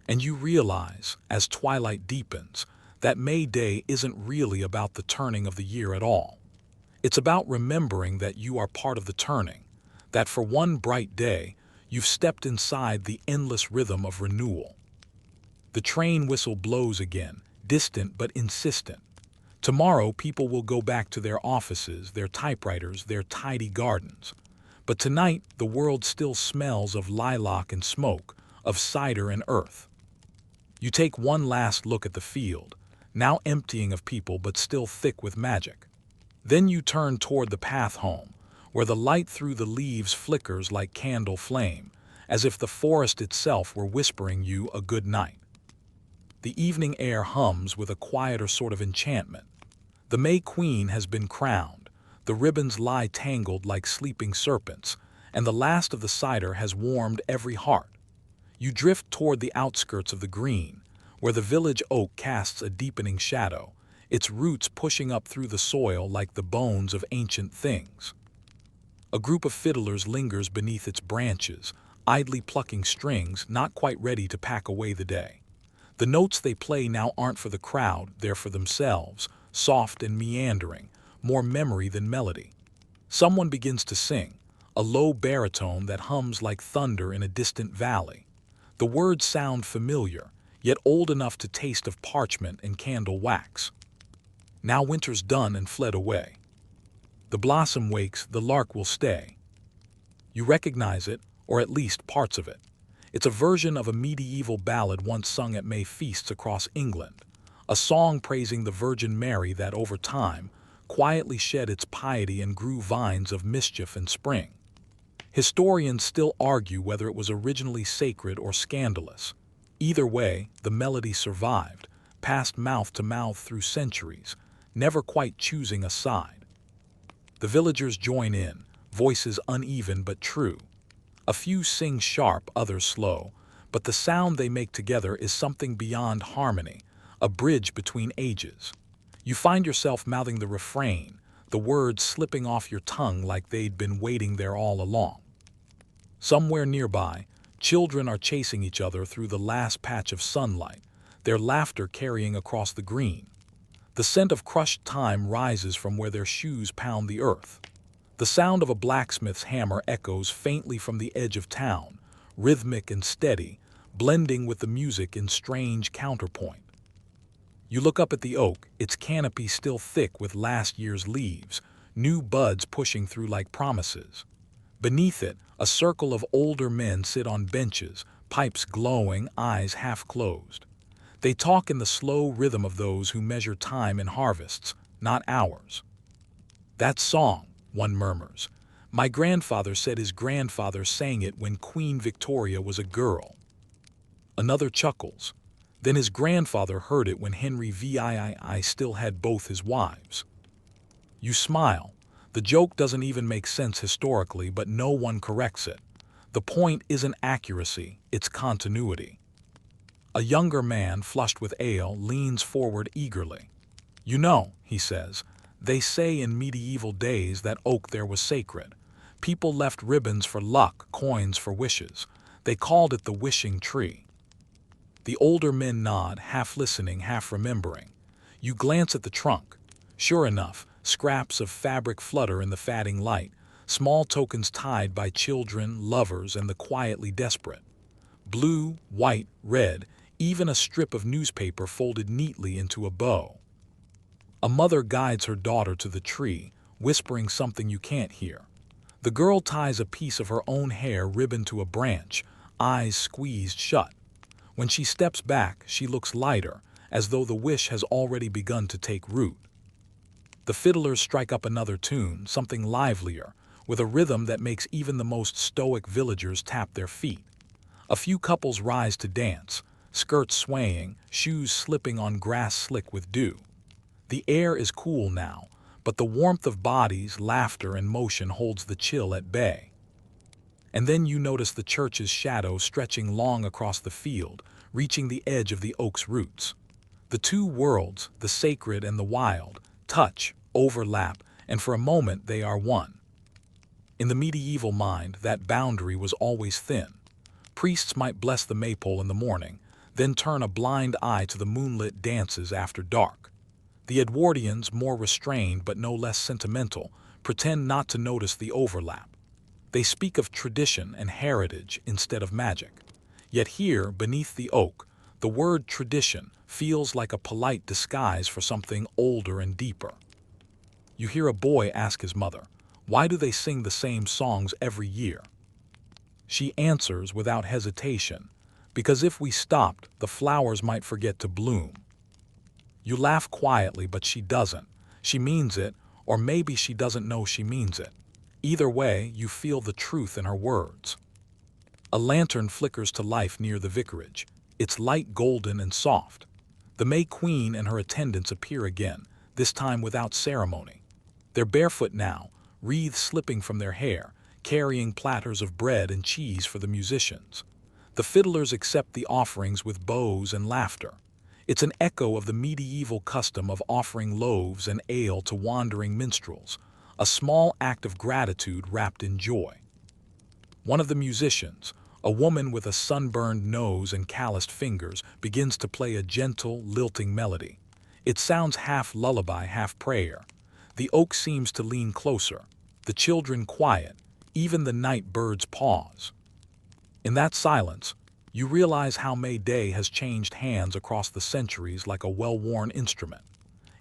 and you realize, as twilight deepens, that May Day isn't really about the turning of the year at all. It's about remembering that you are part of the turning, that for one bright day, you've stepped inside the endless rhythm of renewal. The train whistle blows again, distant but insistent. Tomorrow, people will go back to their offices, their typewriters, their tidy gardens. But tonight, the world still smells of lilac and smoke, of cider and earth. You take one last look at the field, now emptying of people but still thick with magic. Then you turn toward the path home, where the light through the leaves flickers like candle flame, as if the forest itself were whispering you a good night. The evening air hums with a quieter sort of enchantment. The May Queen has been crowned, the ribbons lie tangled like sleeping serpents, and the last of the cider has warmed every heart. You drift toward the outskirts of the green, where the village oak casts a deepening shadow, its roots pushing up through the soil like the bones of ancient things. A group of fiddlers lingers beneath its branches, idly plucking strings, not quite ready to pack away the day. The notes they play now aren't for the crowd, they're for themselves, soft and meandering, more memory than melody. Someone begins to sing, a low baritone that hums like thunder in a distant valley. The words sound familiar, yet old enough to taste of parchment and candle wax. Now winter's done and fled away. The blossom wakes, the lark will stay. You recognize it, or at least parts of it. It's a version of a medieval ballad once sung at May feasts across England, a song praising the Virgin Mary that over time quietly shed its piety and grew vines of mischief and spring. Historians still argue whether it was originally sacred or scandalous. Either way, the melody survived, passed mouth to mouth through centuries, never quite choosing a side. The villagers join in, voices uneven but true. A few sing sharp, others slow, but the sound they make together is something beyond harmony, a bridge between ages. You find yourself mouthing the refrain, the words slipping off your tongue like they'd been waiting there all along. Somewhere nearby, children are chasing each other through the last patch of sunlight, their laughter carrying across the green. The scent of crushed time rises from where their shoes pound the earth. The sound of a blacksmith's hammer echoes faintly from the edge of town, rhythmic and steady, blending with the music in strange counterpoint. You look up at the oak, its canopy still thick with last year's leaves, new buds pushing through like promises. Beneath it, a circle of older men sit on benches, pipes glowing, eyes half closed. They talk in the slow rhythm of those who measure time in harvests, not hours. "That song," one murmurs. "My grandfather said his grandfather sang it when Queen Victoria was a girl." Another chuckles. "Then his grandfather heard it when Henry VIII still had both his wives." You smile. The joke doesn't even make sense historically, but no one corrects it. The point isn't accuracy, it's continuity. A younger man, flushed with ale, leans forward eagerly. "You know," he says, "they say in medieval days that oak there was sacred. People left ribbons for luck, coins for wishes. They called it the wishing tree." The older men nod, half listening, half remembering. You glance at the trunk. Sure enough, scraps of fabric flutter in the fading light, small tokens tied by children, lovers, and the quietly desperate. Blue, white, red, even a strip of newspaper folded neatly into a bow. A mother guides her daughter to the tree, whispering something you can't hear. The girl ties a piece of her own hair ribbon to a branch, eyes squeezed shut. When she steps back, she looks lighter, as though the wish has already begun to take root. The fiddlers strike up another tune, something livelier, with a rhythm that makes even the most stoic villagers tap their feet. A few couples rise to dance, skirts swaying, shoes slipping on grass slick with dew. The air is cool now, but the warmth of bodies, laughter, and motion holds the chill at bay. And then you notice the church's shadow stretching long across the field, reaching the edge of the oak's roots. The two worlds, the sacred and the wild, touch, overlap, and for a moment they are one. In the medieval mind, that boundary was always thin. Priests might bless the maypole in the morning, then turn a blind eye to the moonlit dances after dark. The Edwardians, more restrained but no less sentimental, pretend not to notice the overlap. They speak of tradition and heritage instead of magic. Yet here, beneath the oak, the word tradition feels like a polite disguise for something older and deeper. You hear a boy ask his mother, "Why do they sing the same songs every year?" She answers without hesitation, "Because if we stopped, the flowers might forget to bloom." You laugh quietly, but she doesn't. She means it, or maybe she doesn't know she means it. Either way, you feel the truth in her words. A lantern flickers to life near the vicarage, its light golden and soft. The May Queen and her attendants appear again, this time without ceremony. They're barefoot now, wreaths slipping from their hair, carrying platters of bread and cheese for the musicians. The fiddlers accept the offerings with bows and laughter. It's an echo of the medieval custom of offering loaves and ale to wandering minstrels, a small act of gratitude wrapped in joy. One of the musicians, a woman with a sunburned nose and calloused fingers, begins to play a gentle, lilting melody. It sounds half lullaby, half prayer. The oak seems to lean closer, the children quiet, even the night birds pause. In that silence, you realize how May Day has changed hands across the centuries like a well-worn instrument.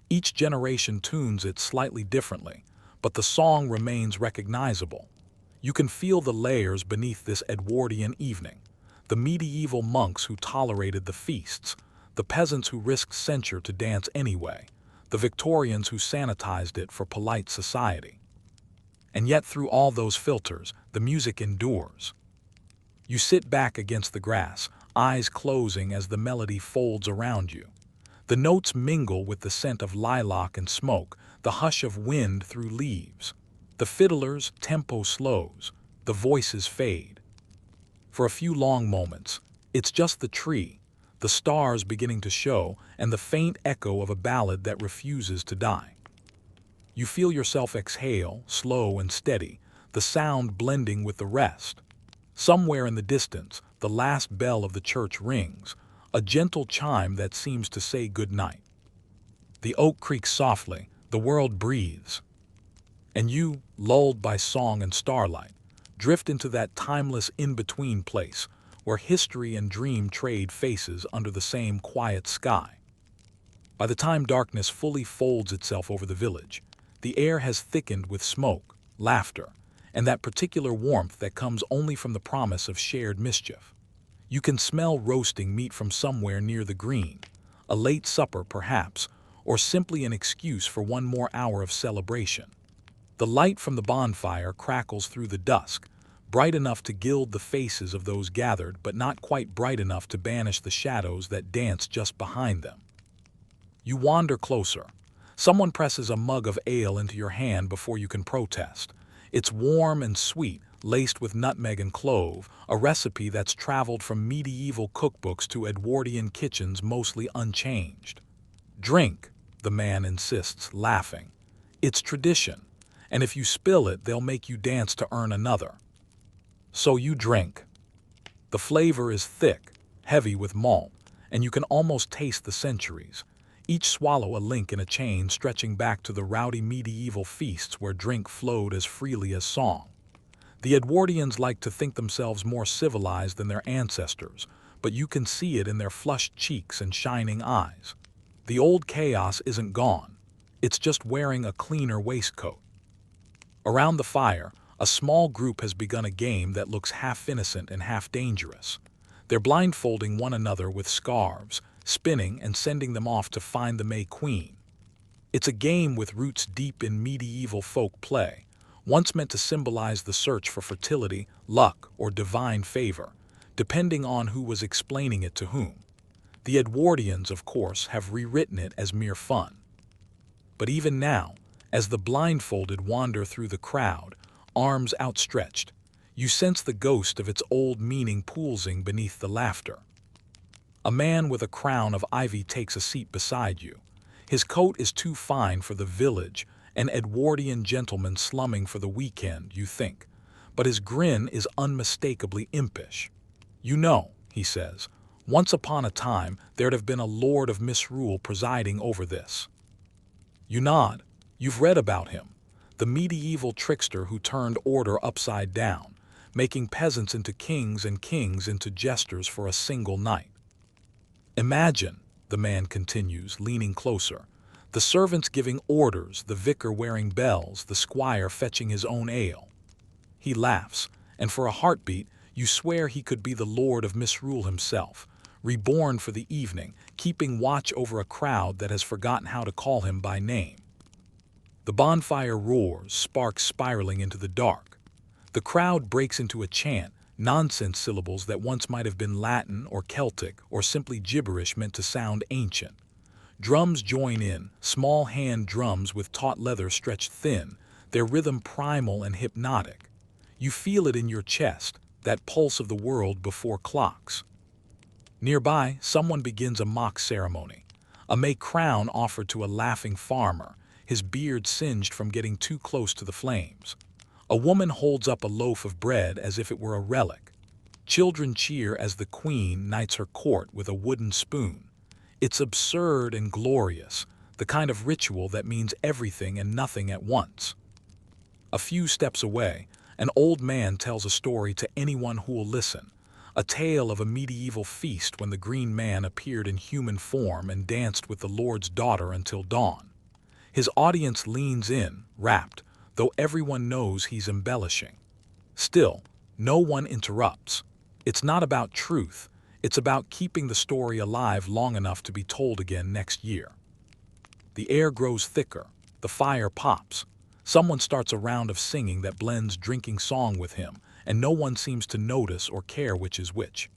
Each generation tunes it slightly differently, but the song remains recognizable. You can feel the layers beneath this Edwardian evening: the medieval monks who tolerated the feasts, the peasants who risked censure to dance anyway, the Victorians who sanitized it for polite society. And yet through all those filters, the music endures. You sit back against the grass, eyes closing as the melody folds around you. The notes mingle with the scent of lilac and smoke, the hush of wind through leaves. The fiddler's tempo slows, the voices fade. For a few long moments, it's just the tree, the stars beginning to show, and the faint echo of a ballad that refuses to die. You feel yourself exhale, slow and steady, the sound blending with the rest. Somewhere in the distance, the last bell of the church rings, a gentle chime that seems to say good night. The oak creaks softly, the world breathes. And you, lulled by song and starlight, drift into that timeless in-between place where history and dream trade faces under the same quiet sky. By the time darkness fully folds itself over the village, the air has thickened with smoke, laughter, and that particular warmth that comes only from the promise of shared mischief. You can smell roasting meat from somewhere near the green, a late supper perhaps, or simply an excuse for one more hour of celebration. The light from the bonfire crackles through the dusk, bright enough to gild the faces of those gathered, but not quite bright enough to banish the shadows that dance just behind them. You wander closer. Someone presses a mug of ale into your hand before you can protest. It's warm and sweet, laced with nutmeg and clove, a recipe that's traveled from medieval cookbooks to Edwardian kitchens mostly unchanged. Drink, the man insists, laughing. It's tradition, and if you spill it, they'll make you dance to earn another. So you drink. The flavor is thick, heavy with malt, and you can almost taste the centuries. Each swallow a link in a chain stretching back to the rowdy medieval feasts where drink flowed as freely as song. The Edwardians like to think themselves more civilized than their ancestors, but you can see it in their flushed cheeks and shining eyes. The old chaos isn't gone. It's just wearing a cleaner waistcoat. Around the fire, a small group has begun a game that looks half innocent and half dangerous. They're blindfolding one another with scarves, spinning and sending them off to find the May Queen. It's a game with roots deep in medieval folk play, once meant to symbolize the search for fertility, luck, or divine favor, depending on who was explaining it to whom. The Edwardians, of course, have rewritten it as mere fun. But even now, as the blindfolded wander through the crowd, arms outstretched, you sense the ghost of its old meaning pulsing beneath the laughter. A man with a crown of ivy takes a seat beside you. His coat is too fine for the village, an Edwardian gentleman slumming for the weekend, you think, but his grin is unmistakably impish. You know, he says, once upon a time there'd have been a lord of misrule presiding over this. You nod. You've read about him, the medieval trickster who turned order upside down, making peasants into kings and kings into jesters for a single night. Imagine, the man continues, leaning closer, the servants giving orders, the vicar wearing bells, the squire fetching his own ale. He laughs, and for a heartbeat, you swear he could be the Lord of Misrule himself, reborn for the evening, keeping watch over a crowd that has forgotten how to call him by name. The bonfire roars, sparks spiraling into the dark. The crowd breaks into a chant, nonsense syllables that once might have been Latin or Celtic or simply gibberish meant to sound ancient. Drums join in, small hand drums with taut leather stretched thin, their rhythm primal and hypnotic. You feel it in your chest, that pulse of the world before clocks. Nearby, someone begins a mock ceremony. A May crown offered to a laughing farmer, his beard singed from getting too close to the flames. A woman holds up a loaf of bread as if it were a relic. Children cheer as the queen knights her court with a wooden spoon. It's absurd and glorious, the kind of ritual that means everything and nothing at once. A few steps away, an old man tells a story to anyone who will listen, a tale of a medieval feast when the Green Man appeared in human form and danced with the Lord's daughter until dawn. His audience leans in, rapt, though everyone knows he's embellishing. Still, no one interrupts. It's not about truth, it's about keeping the story alive long enough to be told again next year. The air grows thicker, the fire pops. Someone starts a round of singing that blends drinking song with him, and no one seems to notice or care which is which.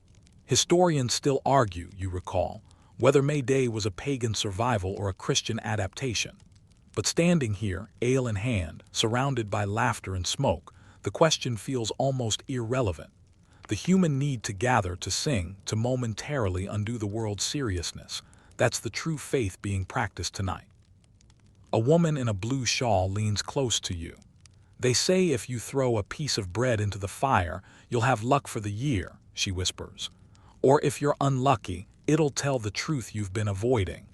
Historians still argue, you recall, whether May Day was a pagan survival or a Christian adaptation. But standing here, ale in hand, surrounded by laughter and smoke, the question feels almost irrelevant. The human need to gather, to sing, to momentarily undo the world's seriousness, that's the true faith being practiced tonight. A woman in a blue shawl leans close to you. They say if you throw a piece of bread into the fire, you'll have luck for the year, she whispers. Or if you're unlucky, it'll tell the truth you've been avoiding.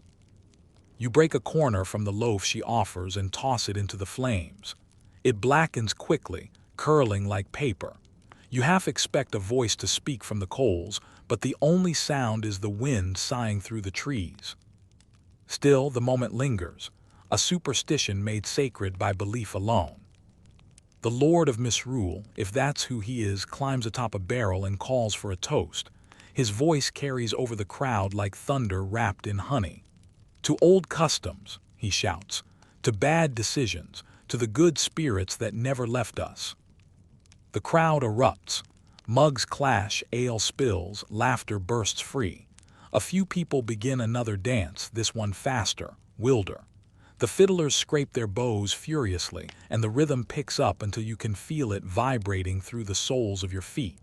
You break a corner from the loaf she offers and toss it into the flames. It blackens quickly, curling like paper. You half expect a voice to speak from the coals, but the only sound is the wind sighing through the trees. Still, the moment lingers, a superstition made sacred by belief alone. The Lord of Misrule, if that's who he is, climbs atop a barrel and calls for a toast. His voice carries over the crowd like thunder wrapped in honey. To old customs, he shouts, to bad decisions, to the good spirits that never left us. The crowd erupts. Mugs clash, ale spills, laughter bursts free. A few people begin another dance, this one faster, wilder. The fiddlers scrape their bows furiously, and the rhythm picks up until you can feel it vibrating through the soles of your feet.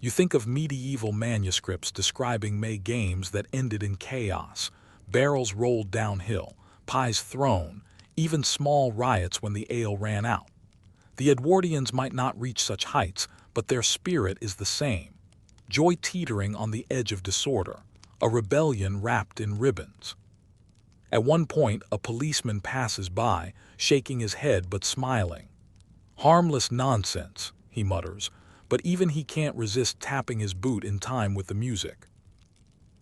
You think of medieval manuscripts describing May games that ended in chaos, barrels rolled downhill, pies thrown, even small riots when the ale ran out. The Edwardians might not reach such heights, but their spirit is the same. Joy teetering on the edge of disorder, a rebellion wrapped in ribbons. At one point, a policeman passes by, shaking his head but smiling. Harmless nonsense, he mutters, but even he can't resist tapping his boot in time with the music.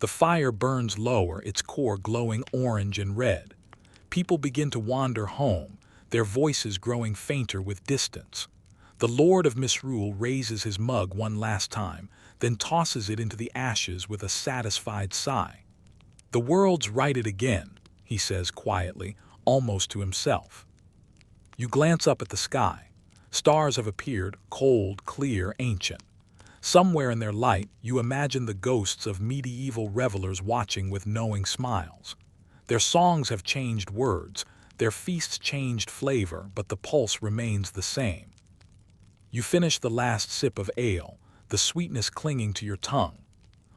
The fire burns lower, its core glowing orange and red. People begin to wander home, their voices growing fainter with distance. The Lord of Misrule raises his mug one last time, then tosses it into the ashes with a satisfied sigh. The world's righted again, he says quietly, almost to himself. You glance up at the sky. Stars have appeared, cold, clear, ancient. Somewhere in their light, you imagine the ghosts of medieval revelers watching with knowing smiles. Their songs have changed words, their feasts changed flavor, but the pulse remains the same. You finish the last sip of ale, the sweetness clinging to your tongue.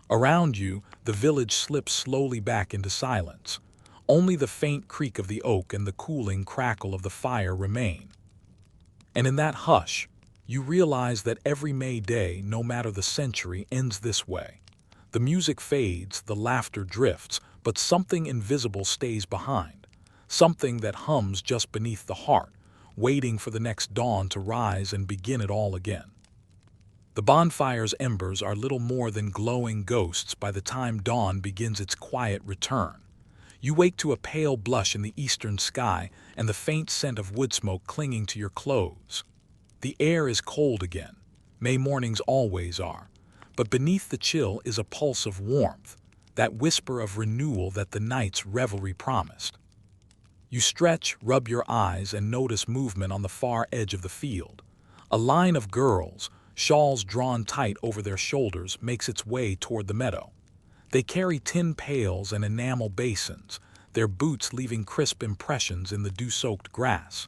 Around you, the village slips slowly back into silence. Only the faint creak of the oak and the cooling crackle of the fire remain. And in that hush, you realize that every May Day, no matter the century, ends this way. The music fades, the laughter drifts, but something invisible stays behind. Something that hums just beneath the heart, waiting for the next dawn to rise and begin it all again. The bonfire's embers are little more than glowing ghosts by the time dawn begins its quiet return. You wake to a pale blush in the eastern sky and the faint scent of wood smoke clinging to your clothes. The air is cold again. May mornings always are. But beneath the chill is a pulse of warmth, that whisper of renewal that the night's revelry promised. You stretch, rub your eyes, and notice movement on the far edge of the field. A line of girls, shawls drawn tight over their shoulders, makes its way toward the meadow. They carry tin pails and enamel basins, their boots leaving crisp impressions in the dew-soaked grass.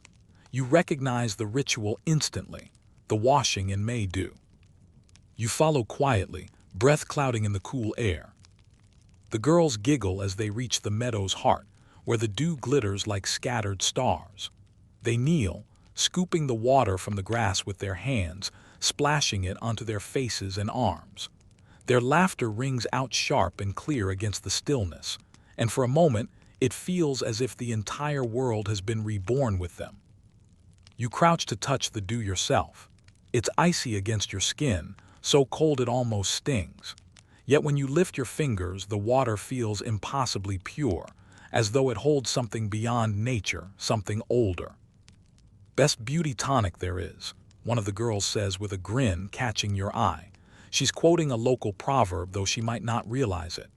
You recognize the ritual instantly, the washing in May dew. You follow quietly, breath clouding in the cool air. The girls giggle as they reach the meadow's heart, where the dew glitters like scattered stars. They kneel, scooping the water from the grass with their hands, splashing it onto their faces and arms. Their laughter rings out sharp and clear against the stillness, and for a moment it feels as if the entire world has been reborn with them. You crouch to touch the dew yourself. It's icy against your skin, so cold it almost stings. Yet when you lift your fingers, the water feels impossibly pure, as though it holds something beyond nature, something older. "Best beauty tonic there is," one of the girls says with a grin catching your eye. She's quoting a local proverb, though she might not realize it.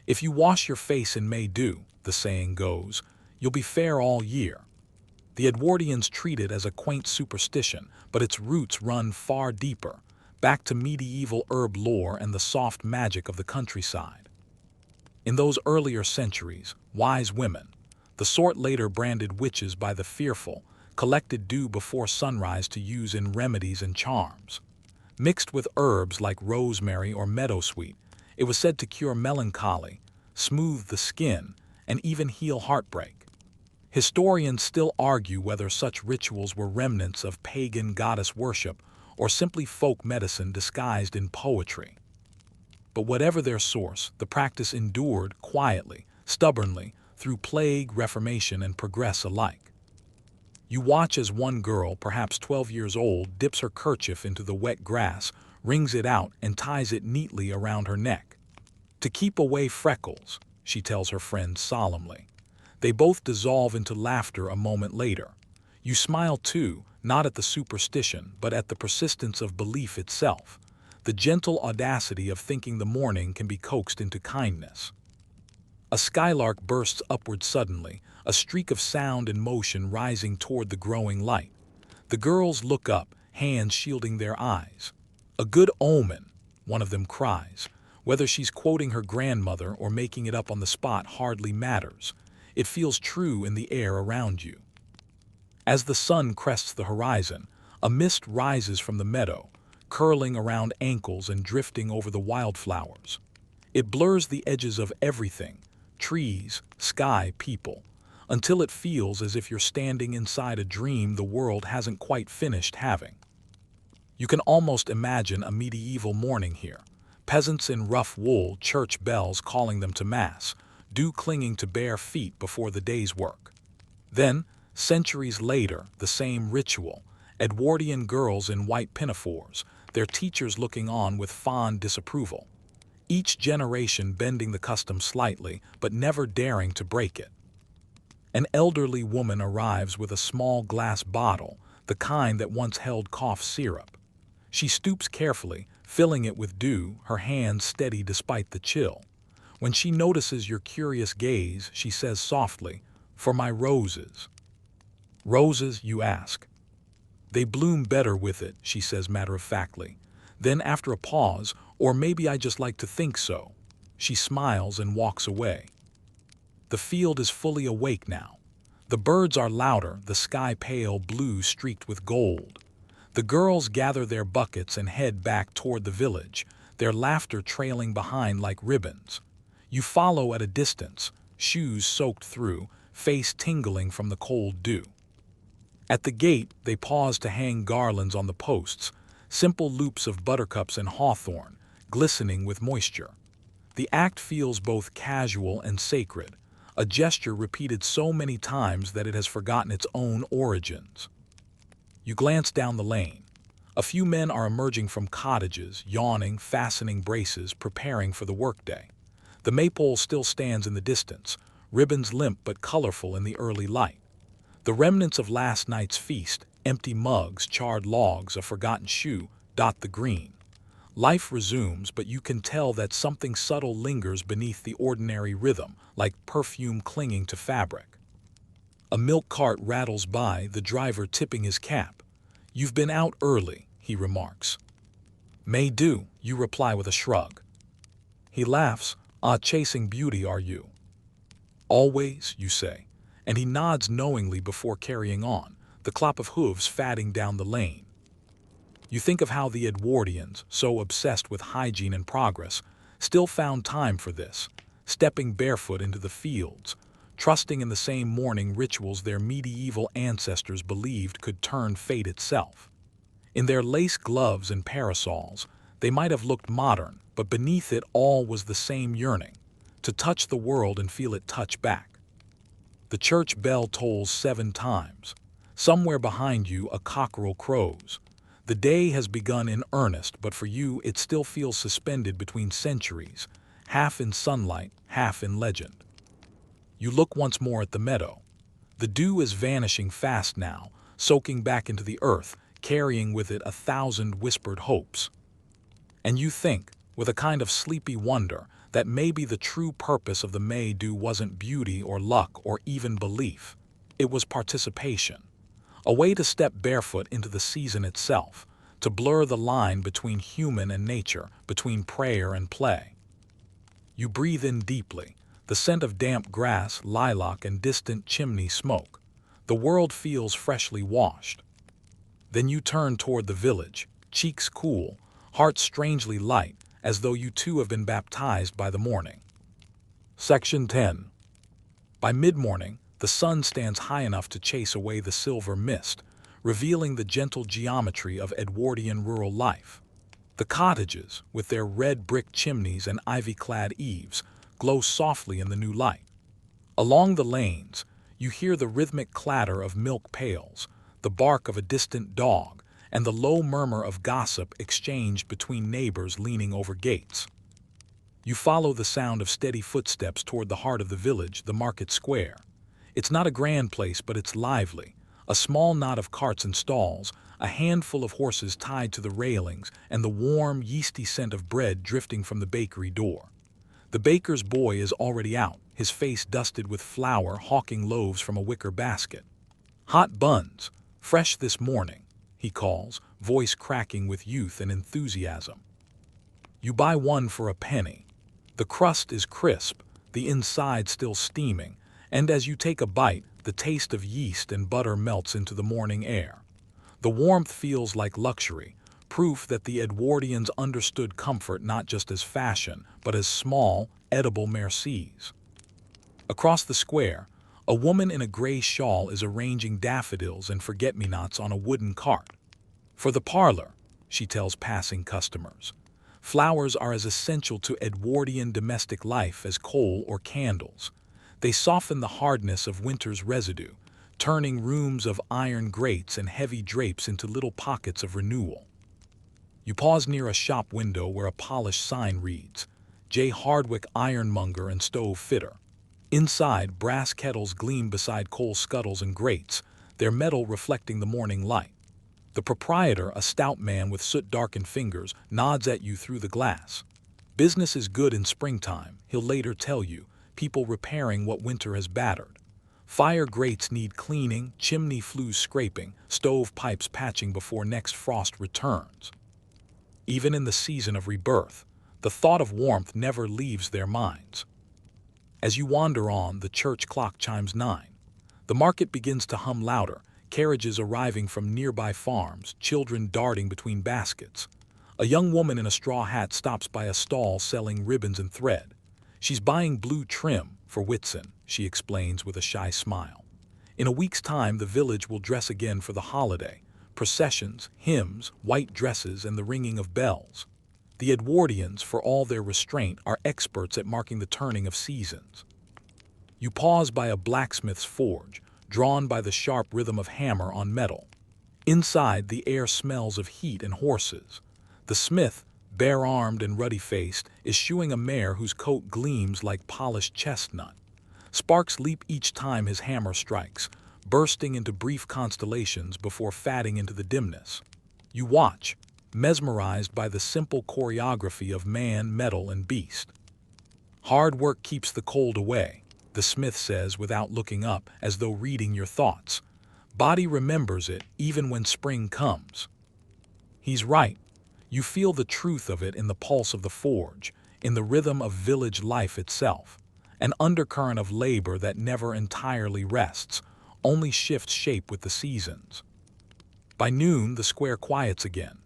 "If you wash your face in May dew," the saying goes, "you'll be fair all year." The Edwardians treat it as a quaint superstition, but its roots run far deeper, back to medieval herb lore and the soft magic of the countryside. In those earlier centuries, wise women, the sort later branded witches by the fearful, collected dew before sunrise to use in remedies and charms. Mixed with herbs like rosemary or meadowsweet, it was said to cure melancholy, smooth the skin, and even heal heartbreak. Historians still argue whether such rituals were remnants of pagan goddess worship or simply folk medicine disguised in poetry. But whatever their source, the practice endured quietly, stubbornly, through plague, reformation, and progress alike. You watch as one girl, perhaps 12 years old, dips her kerchief into the wet grass, wrings it out, and ties it neatly around her neck. "To keep away freckles," she tells her friends solemnly. They both dissolve into laughter a moment later. You smile too, not at the superstition, but at the persistence of belief itself, the gentle audacity of thinking the morning can be coaxed into kindness. A skylark bursts upward suddenly, a streak of sound and motion rising toward the growing light. The girls look up, hands shielding their eyes. "A good omen," one of them cries. Whether she's quoting her grandmother or making it up on the spot hardly matters. It feels true in the air around you. As the sun crests the horizon, a mist rises from the meadow, curling around ankles and drifting over the wildflowers. It blurs the edges of everything, trees, sky, people, until it feels as if you're standing inside a dream the world hasn't quite finished having. You can almost imagine a medieval morning here. Peasants in rough wool, church bells calling them to mass, dew clinging to bare feet before the day's work. Then, centuries later, the same ritual, Edwardian girls in white pinafores, their teachers looking on with fond disapproval. Each generation bending the custom slightly, but never daring to break it. An elderly woman arrives with a small glass bottle, the kind that once held cough syrup. She stoops carefully, filling it with dew, her hands steady despite the chill. When she notices your curious gaze, she says softly, "For my roses." "Roses?" you ask. "They bloom better with it," she says matter-of-factly. Then after a pause, "Or maybe I just like to think so." She smiles and walks away. The field is fully awake now. The birds are louder, the sky pale blue streaked with gold. The girls gather their buckets and head back toward the village, their laughter trailing behind like ribbons. You follow at a distance, shoes soaked through, face tingling from the cold dew. At the gate, they pause to hang garlands on the posts, simple loops of buttercups and hawthorn, glistening with moisture. The act feels both casual and sacred, a gesture repeated so many times that it has forgotten its own origins. You glance down the lane. A few men are emerging from cottages, yawning, fastening braces, preparing for the workday. The maypole still stands in the distance, ribbons limp but colorful in the early light. The remnants of last night's feast, empty mugs, charred logs, a forgotten shoe, dot the green. Life resumes, but you can tell that something subtle lingers beneath the ordinary rhythm, like perfume clinging to fabric. A milk cart rattles by, the driver tipping his cap. "You've been out early," he remarks. "May do," you reply with a shrug. He laughs. "Ah, chasing beauty, are you?" "Always," you say, and he nods knowingly before carrying on, the clop of hooves fatting down the lane. You think of how the Edwardians, so obsessed with hygiene and progress, still found time for this, stepping barefoot into the fields, trusting in the same morning rituals their medieval ancestors believed could turn fate itself. In their lace gloves and parasols, they might have looked modern, but beneath it all was the same yearning, to touch the world and feel it touch back. The church bell tolls 7 times. Somewhere behind you a cockerel crows. The day has begun in earnest, but for you it still feels suspended between centuries, half in sunlight, half in legend. You look once more at the meadow. The dew is vanishing fast now, soaking back into the earth, carrying with it 1,000 whispered hopes. And you think, with a kind of sleepy wonder, that maybe the true purpose of the May Dew wasn't beauty or luck or even belief. It was participation. A way to step barefoot into the season itself, to blur the line between human and nature, between prayer and play. You breathe in deeply, the scent of damp grass, lilac, and distant chimney smoke. The world feels freshly washed. Then you turn toward the village, cheeks cool, heart strangely light, as though you too have been baptized by the morning. Section 10. By mid-morning, the sun stands high enough to chase away the silver mist, revealing the gentle geometry of Edwardian rural life. The cottages, with their red brick chimneys and ivy-clad eaves, glow softly in the new light. Along the lanes, you hear the rhythmic clatter of milk pails, the bark of a distant dog, and the low murmur of gossip exchanged between neighbors leaning over gates. You follow the sound of steady footsteps toward the heart of the village, the market square. It's not a grand place, but it's lively. A small knot of carts and stalls, a handful of horses tied to the railings, and the warm, yeasty scent of bread drifting from the bakery door. The baker's boy is already out, his face dusted with flour, hawking loaves from a wicker basket. "Hot buns, fresh this morning," he calls, voice cracking with youth and enthusiasm. You buy one for a penny. The crust is crisp, the inside still steaming, and as you take a bite, the taste of yeast and butter melts into the morning air. The warmth feels like luxury, proof that the Edwardians understood comfort not just as fashion, but as small, edible mercies. Across the square, a woman in a gray shawl is arranging daffodils and forget-me-nots on a wooden cart. "For the parlor," she tells passing customers. Flowers are as essential to Edwardian domestic life as coal or candles. They soften the hardness of winter's residue, turning rooms of iron grates and heavy drapes into little pockets of renewal. You pause near a shop window where a polished sign reads, "J. Hardwick Ironmonger and Stove Fitter." Inside, brass kettles gleam beside coal scuttles and grates, their metal reflecting the morning light. The proprietor, a stout man with soot-darkened fingers, nods at you through the glass. Business is good in springtime, he'll later tell you, people repairing what winter has battered. Fire grates need cleaning, chimney flues scraping, stove pipes patching before next frost returns. Even in the season of rebirth, the thought of warmth never leaves their minds. As you wander on, the church clock chimes 9. The market begins to hum louder, carriages arriving from nearby farms, children darting between baskets. A young woman in a straw hat stops by a stall selling ribbons and thread. She's buying blue trim for Whitsun, she explains with a shy smile. In a week's time, the village will dress again for the holiday. Processions, hymns, white dresses, and the ringing of bells. The Edwardians, for all their restraint, are experts at marking the turning of seasons. You pause by a blacksmith's forge, drawn by the sharp rhythm of hammer on metal. Inside, the air smells of heat and horses. The smith, bare-armed and ruddy-faced, is shoeing a mare whose coat gleams like polished chestnut. Sparks leap each time his hammer strikes, bursting into brief constellations before fading into the dimness. You watch, mesmerized by the simple choreography of man, metal, and beast. "Hard work keeps the cold away," the smith says without looking up, as though reading your thoughts. "Body remembers it even when spring comes." He's right. You feel the truth of it in the pulse of the forge, in the rhythm of village life itself, an undercurrent of labor that never entirely rests, only shifts shape with the seasons. By noon, the square quiets again.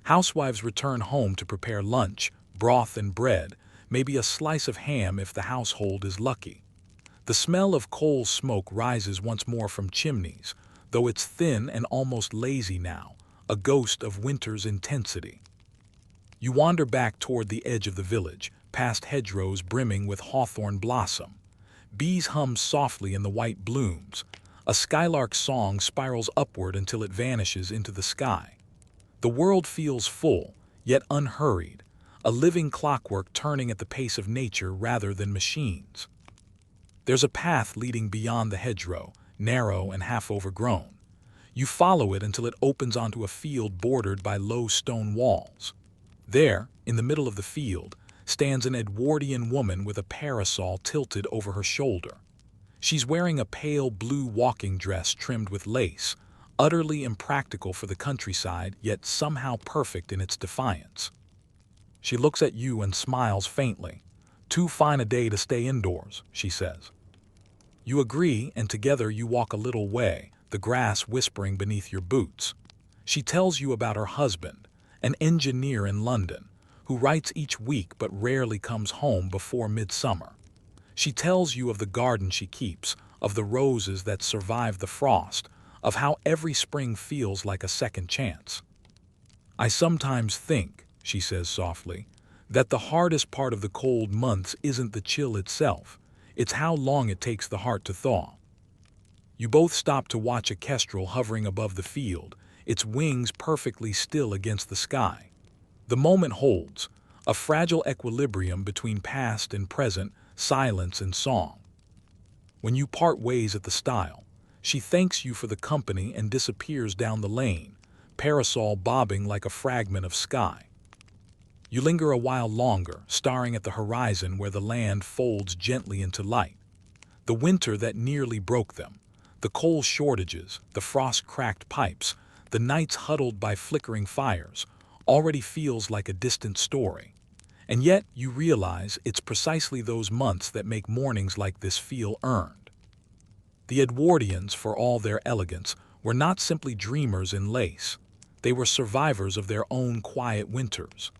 Housewives return home to prepare lunch, broth and bread, maybe a slice of ham if the household is lucky. The smell of coal smoke rises once more from chimneys, though it's thin and almost lazy now, a ghost of winter's intensity. You wander back toward the edge of the village, past hedgerows brimming with hawthorn blossom. Bees hum softly in the white blooms. A skylark's song spirals upward until it vanishes into the sky. The world feels full, yet unhurried, a living clockwork turning at the pace of nature rather than machines. There's a path leading beyond the hedgerow, narrow and half overgrown. You follow it until it opens onto a field bordered by low stone walls. There, in the middle of the field, stands an Edwardian woman with a parasol tilted over her shoulder. She's wearing a pale blue walking dress trimmed with lace, utterly impractical for the countryside, yet somehow perfect in its defiance. She looks at you and smiles faintly. "Too fine a day to stay indoors," she says. You agree, and together you walk a little way, the grass whispering beneath your boots. She tells you about her husband, an engineer in London, who writes each week but rarely comes home before midsummer. She tells you of the garden she keeps, of the roses that survive the frost, of how every spring feels like a second chance. "I sometimes think," she says softly, "that the hardest part of the cold months isn't the chill itself. It's how long it takes the heart to thaw." You both stop to watch a kestrel hovering above the field, its wings perfectly still against the sky. The moment holds, a fragile equilibrium between past and present, silence and song. When you part ways at the stile, she thanks you for the company and disappears down the lane, parasol bobbing like a fragment of sky. You linger a while longer, staring at the horizon where the land folds gently into light. The winter that nearly broke them, the coal shortages, the frost-cracked pipes, the nights huddled by flickering fires, already feels like a distant story. And yet you realize it's precisely those months that make mornings like this feel earned. The Edwardians, for all their elegance, were not simply dreamers in lace. They were survivors of their own quiet winters.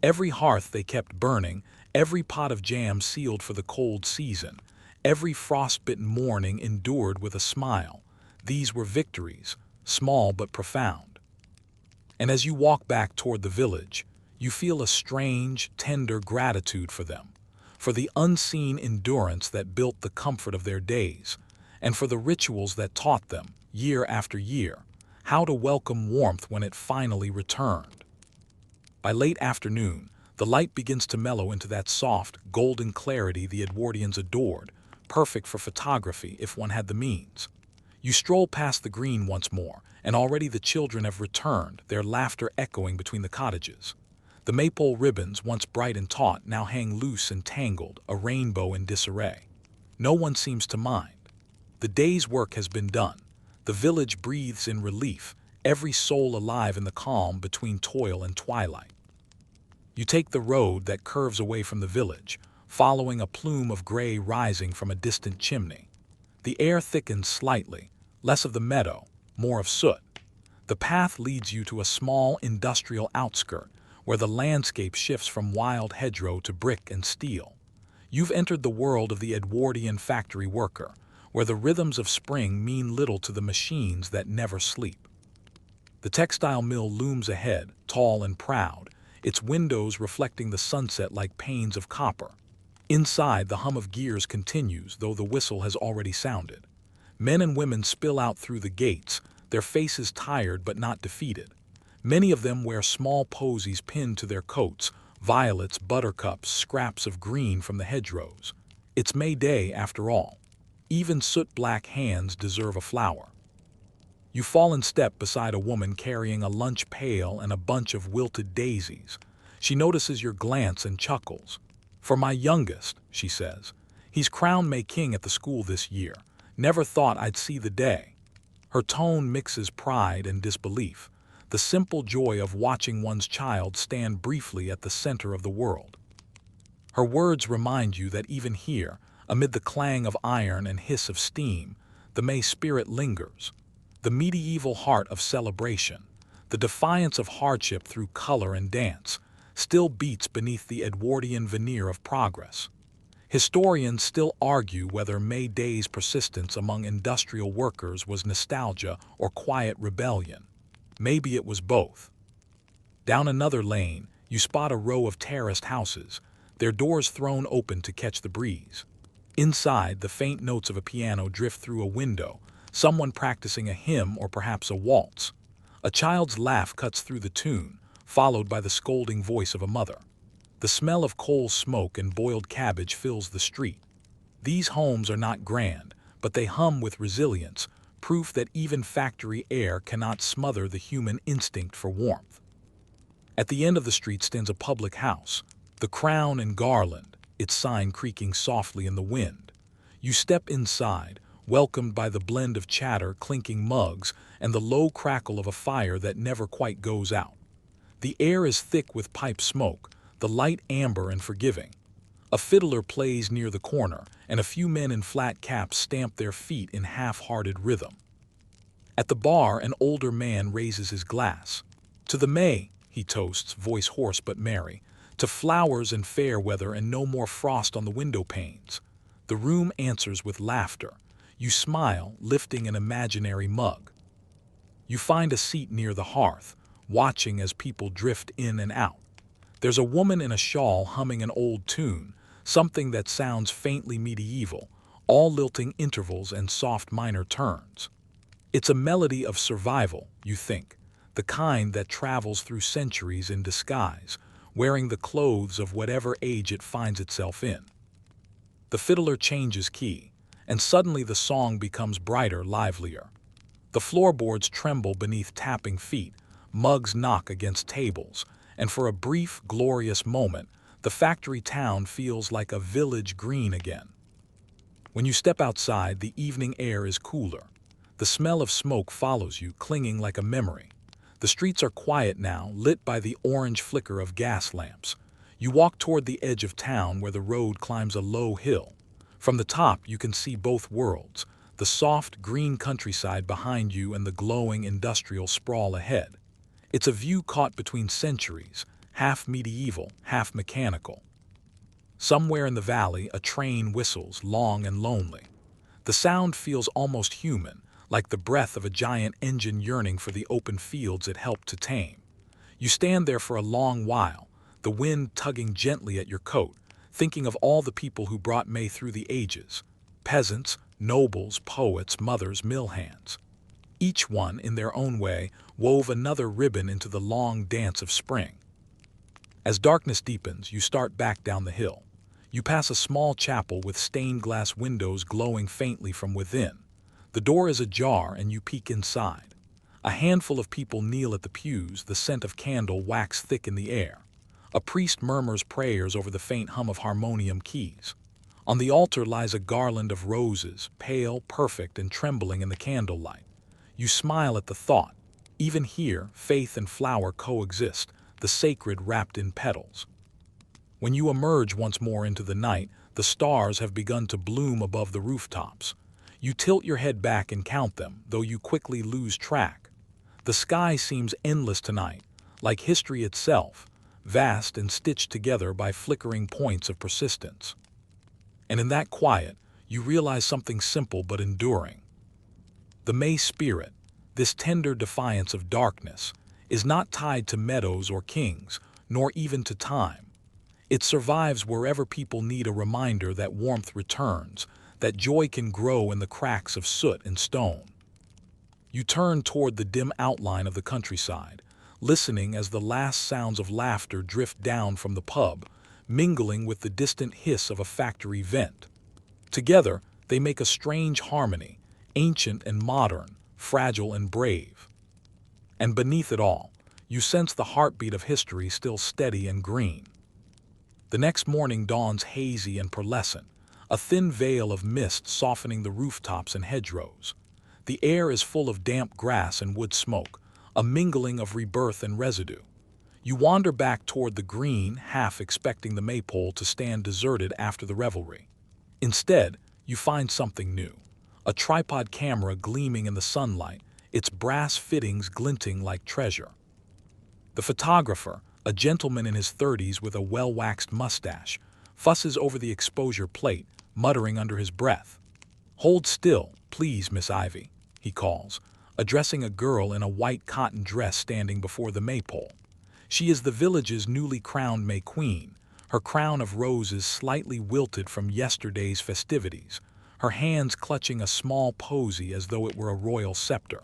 Every hearth they kept burning, every pot of jam sealed for the cold season, every frostbitten morning endured with a smile. These were victories, small but profound. And as you walk back toward the village, you feel a strange, tender gratitude for them, for the unseen endurance that built the comfort of their days, and for the rituals that taught them, year after year, how to welcome warmth when it finally returned. By late afternoon, the light begins to mellow into that soft, golden clarity the Edwardians adored, perfect for photography if one had the means. You stroll past the green once more, and already the children have returned, their laughter echoing between the cottages. The maypole ribbons, once bright and taut, now hang loose and tangled, a rainbow in disarray. No one seems to mind. The day's work has been done. The village breathes in relief, every soul alive in the calm between toil and twilight. You take the road that curves away from the village, following a plume of gray rising from a distant chimney. The air thickens slightly, less of the meadow, more of soot. The path leads you to a small industrial outskirt, where the landscape shifts from wild hedgerow to brick and steel. You've entered the world of the Edwardian factory worker, where the rhythms of spring mean little to the machines that never sleep. The textile mill looms ahead, tall and proud, its windows reflecting the sunset like panes of copper. Inside, the hum of gears continues, though the whistle has already sounded. Men and women spill out through the gates, their faces tired but not defeated. Many of them wear small posies pinned to their coats, violets, buttercups, scraps of green from the hedgerows. It's May Day, after all. Even soot-black hands deserve a flower. You fall in step beside a woman carrying a lunch pail and a bunch of wilted daisies. She notices your glance and chuckles. "For my youngest," she says. "He's crowned May King at the school this year. Never thought I'd see the day." Her tone mixes pride and disbelief, the simple joy of watching one's child stand briefly at the center of the world. Her words remind you that even here, amid the clang of iron and hiss of steam, the May spirit lingers. The medieval heart of celebration, The defiance of hardship through color and dance still beats beneath the Edwardian veneer of progress. Historians still argue whether May Day's persistence among industrial workers was nostalgia or quiet rebellion. Maybe it was both. Down another lane, you spot a row of terraced houses, their doors thrown open to catch the breeze. Inside, the faint notes of a piano drift through a window, someone practicing a hymn or perhaps a waltz. A child's laugh cuts through the tune, followed by the scolding voice of a mother. The smell of coal smoke and boiled cabbage fills the street. These homes are not grand, but they hum with resilience, proof that even factory air cannot smother the human instinct for warmth. At the end of the street stands a public house, the Crown and Garland, its sign creaking softly in the wind. You step inside, welcomed by the blend of chatter, clinking mugs, and the low crackle of a fire that never quite goes out. The air is thick with pipe smoke, the light amber and forgiving. A fiddler plays near the corner, and a few men in flat caps stamp their feet in half-hearted rhythm. At the bar, an older man raises his glass. "To the May," he toasts, voice hoarse but merry. "To flowers and fair weather and no more frost on the window panes." The room answers with laughter. You smile, lifting an imaginary mug. You find a seat near the hearth, watching as people drift in and out. There's a woman in a shawl humming an old tune, something that sounds faintly medieval, all lilting intervals and soft minor turns. It's a melody of survival, you think, the kind that travels through centuries in disguise, wearing the clothes of whatever age it finds itself in. The fiddler changes key, and suddenly the song becomes brighter, livelier. The floorboards tremble beneath tapping feet, mugs knock against tables, and for a brief, glorious moment, the factory town feels like a village green again. When you step outside, the evening air is cooler. The smell of smoke follows you, clinging like a memory. The streets are quiet now, lit by the orange flicker of gas lamps. You walk toward the edge of town where the road climbs a low hill. From the top, you can see both worlds, the soft, green countryside behind you and the glowing industrial sprawl ahead. It's a view caught between centuries, half medieval, half mechanical. Somewhere in the valley, a train whistles, long and lonely. The sound feels almost human, like the breath of a giant engine yearning for the open fields it helped to tame. You stand there for a long while, the wind tugging gently at your coat, thinking of all the people who brought May through the ages. Peasants, nobles, poets, mothers, mill hands. Each one, in their own way, wove another ribbon into the long dance of spring. As darkness deepens, you start back down the hill. You pass a small chapel with stained glass windows glowing faintly from within. The door is ajar and you peek inside. A handful of people kneel at the pews, the scent of candle wax thick in the air. A priest murmurs prayers over the faint hum of harmonium keys. On the altar lies a garland of roses, pale, perfect, and trembling in the candlelight. You smile at the thought. Even here, faith and flower coexist, the sacred wrapped in petals. When you emerge once more into the night, the stars have begun to bloom above the rooftops. You tilt your head back and count them, though you quickly lose track. The sky seems endless tonight, like history itself, vast and stitched together by flickering points of persistence. And in that quiet, you realize something simple but enduring. The May spirit, this tender defiance of darkness, is not tied to meadows or kings, nor even to time. It survives wherever people need a reminder that warmth returns, that joy can grow in the cracks of soot and stone. You turn toward the dim outline of the countryside, listening as the last sounds of laughter drift down from the pub, mingling with the distant hiss of a factory vent. Together, they make a strange harmony, ancient and modern, fragile and brave. And beneath it all, you sense the heartbeat of history still steady and green. The next morning dawns hazy and pearlescent, a thin veil of mist softening the rooftops and hedgerows. The air is full of damp grass and wood smoke, a mingling of rebirth and residue. You wander back toward the green, half expecting the maypole to stand deserted after the revelry. Instead, you find something new. A tripod camera gleaming in the sunlight, its brass fittings glinting like treasure. The photographer, a gentleman in his 30s with a well-waxed mustache, fusses over the exposure plate, muttering under his breath. "Hold still, please, Miss Ivy," he calls, addressing a girl in a white cotton dress standing before the maypole. She is the village's newly crowned May Queen, her crown of roses slightly wilted from yesterday's festivities, her hands clutching a small posy as though it were a royal scepter.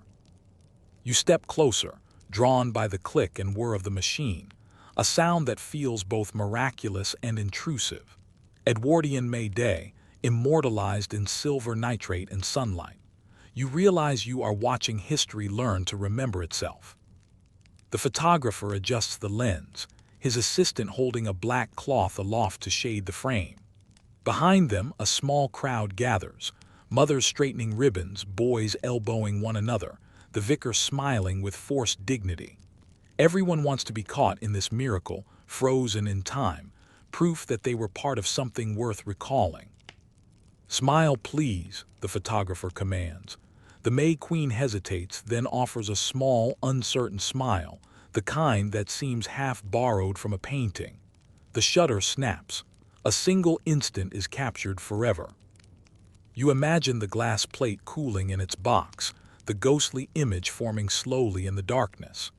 You step closer, drawn by the click and whir of the machine, a sound that feels both miraculous and intrusive. Edwardian May Day, immortalized in silver nitrate and sunlight. You realize you are watching history learn to remember itself. The photographer adjusts the lens, his assistant holding a black cloth aloft to shade the frame. Behind them, a small crowd gathers, mothers straightening ribbons, boys elbowing one another, the vicar smiling with forced dignity. Everyone wants to be caught in this miracle, frozen in time, proof that they were part of something worth recalling. "Smile, please," the photographer commands. The May Queen hesitates, then offers a small, uncertain smile, the kind that seems half borrowed from a painting. The shutter snaps. A single instant is captured forever. You imagine the glass plate cooling in its box, the ghostly image forming slowly in the darkness.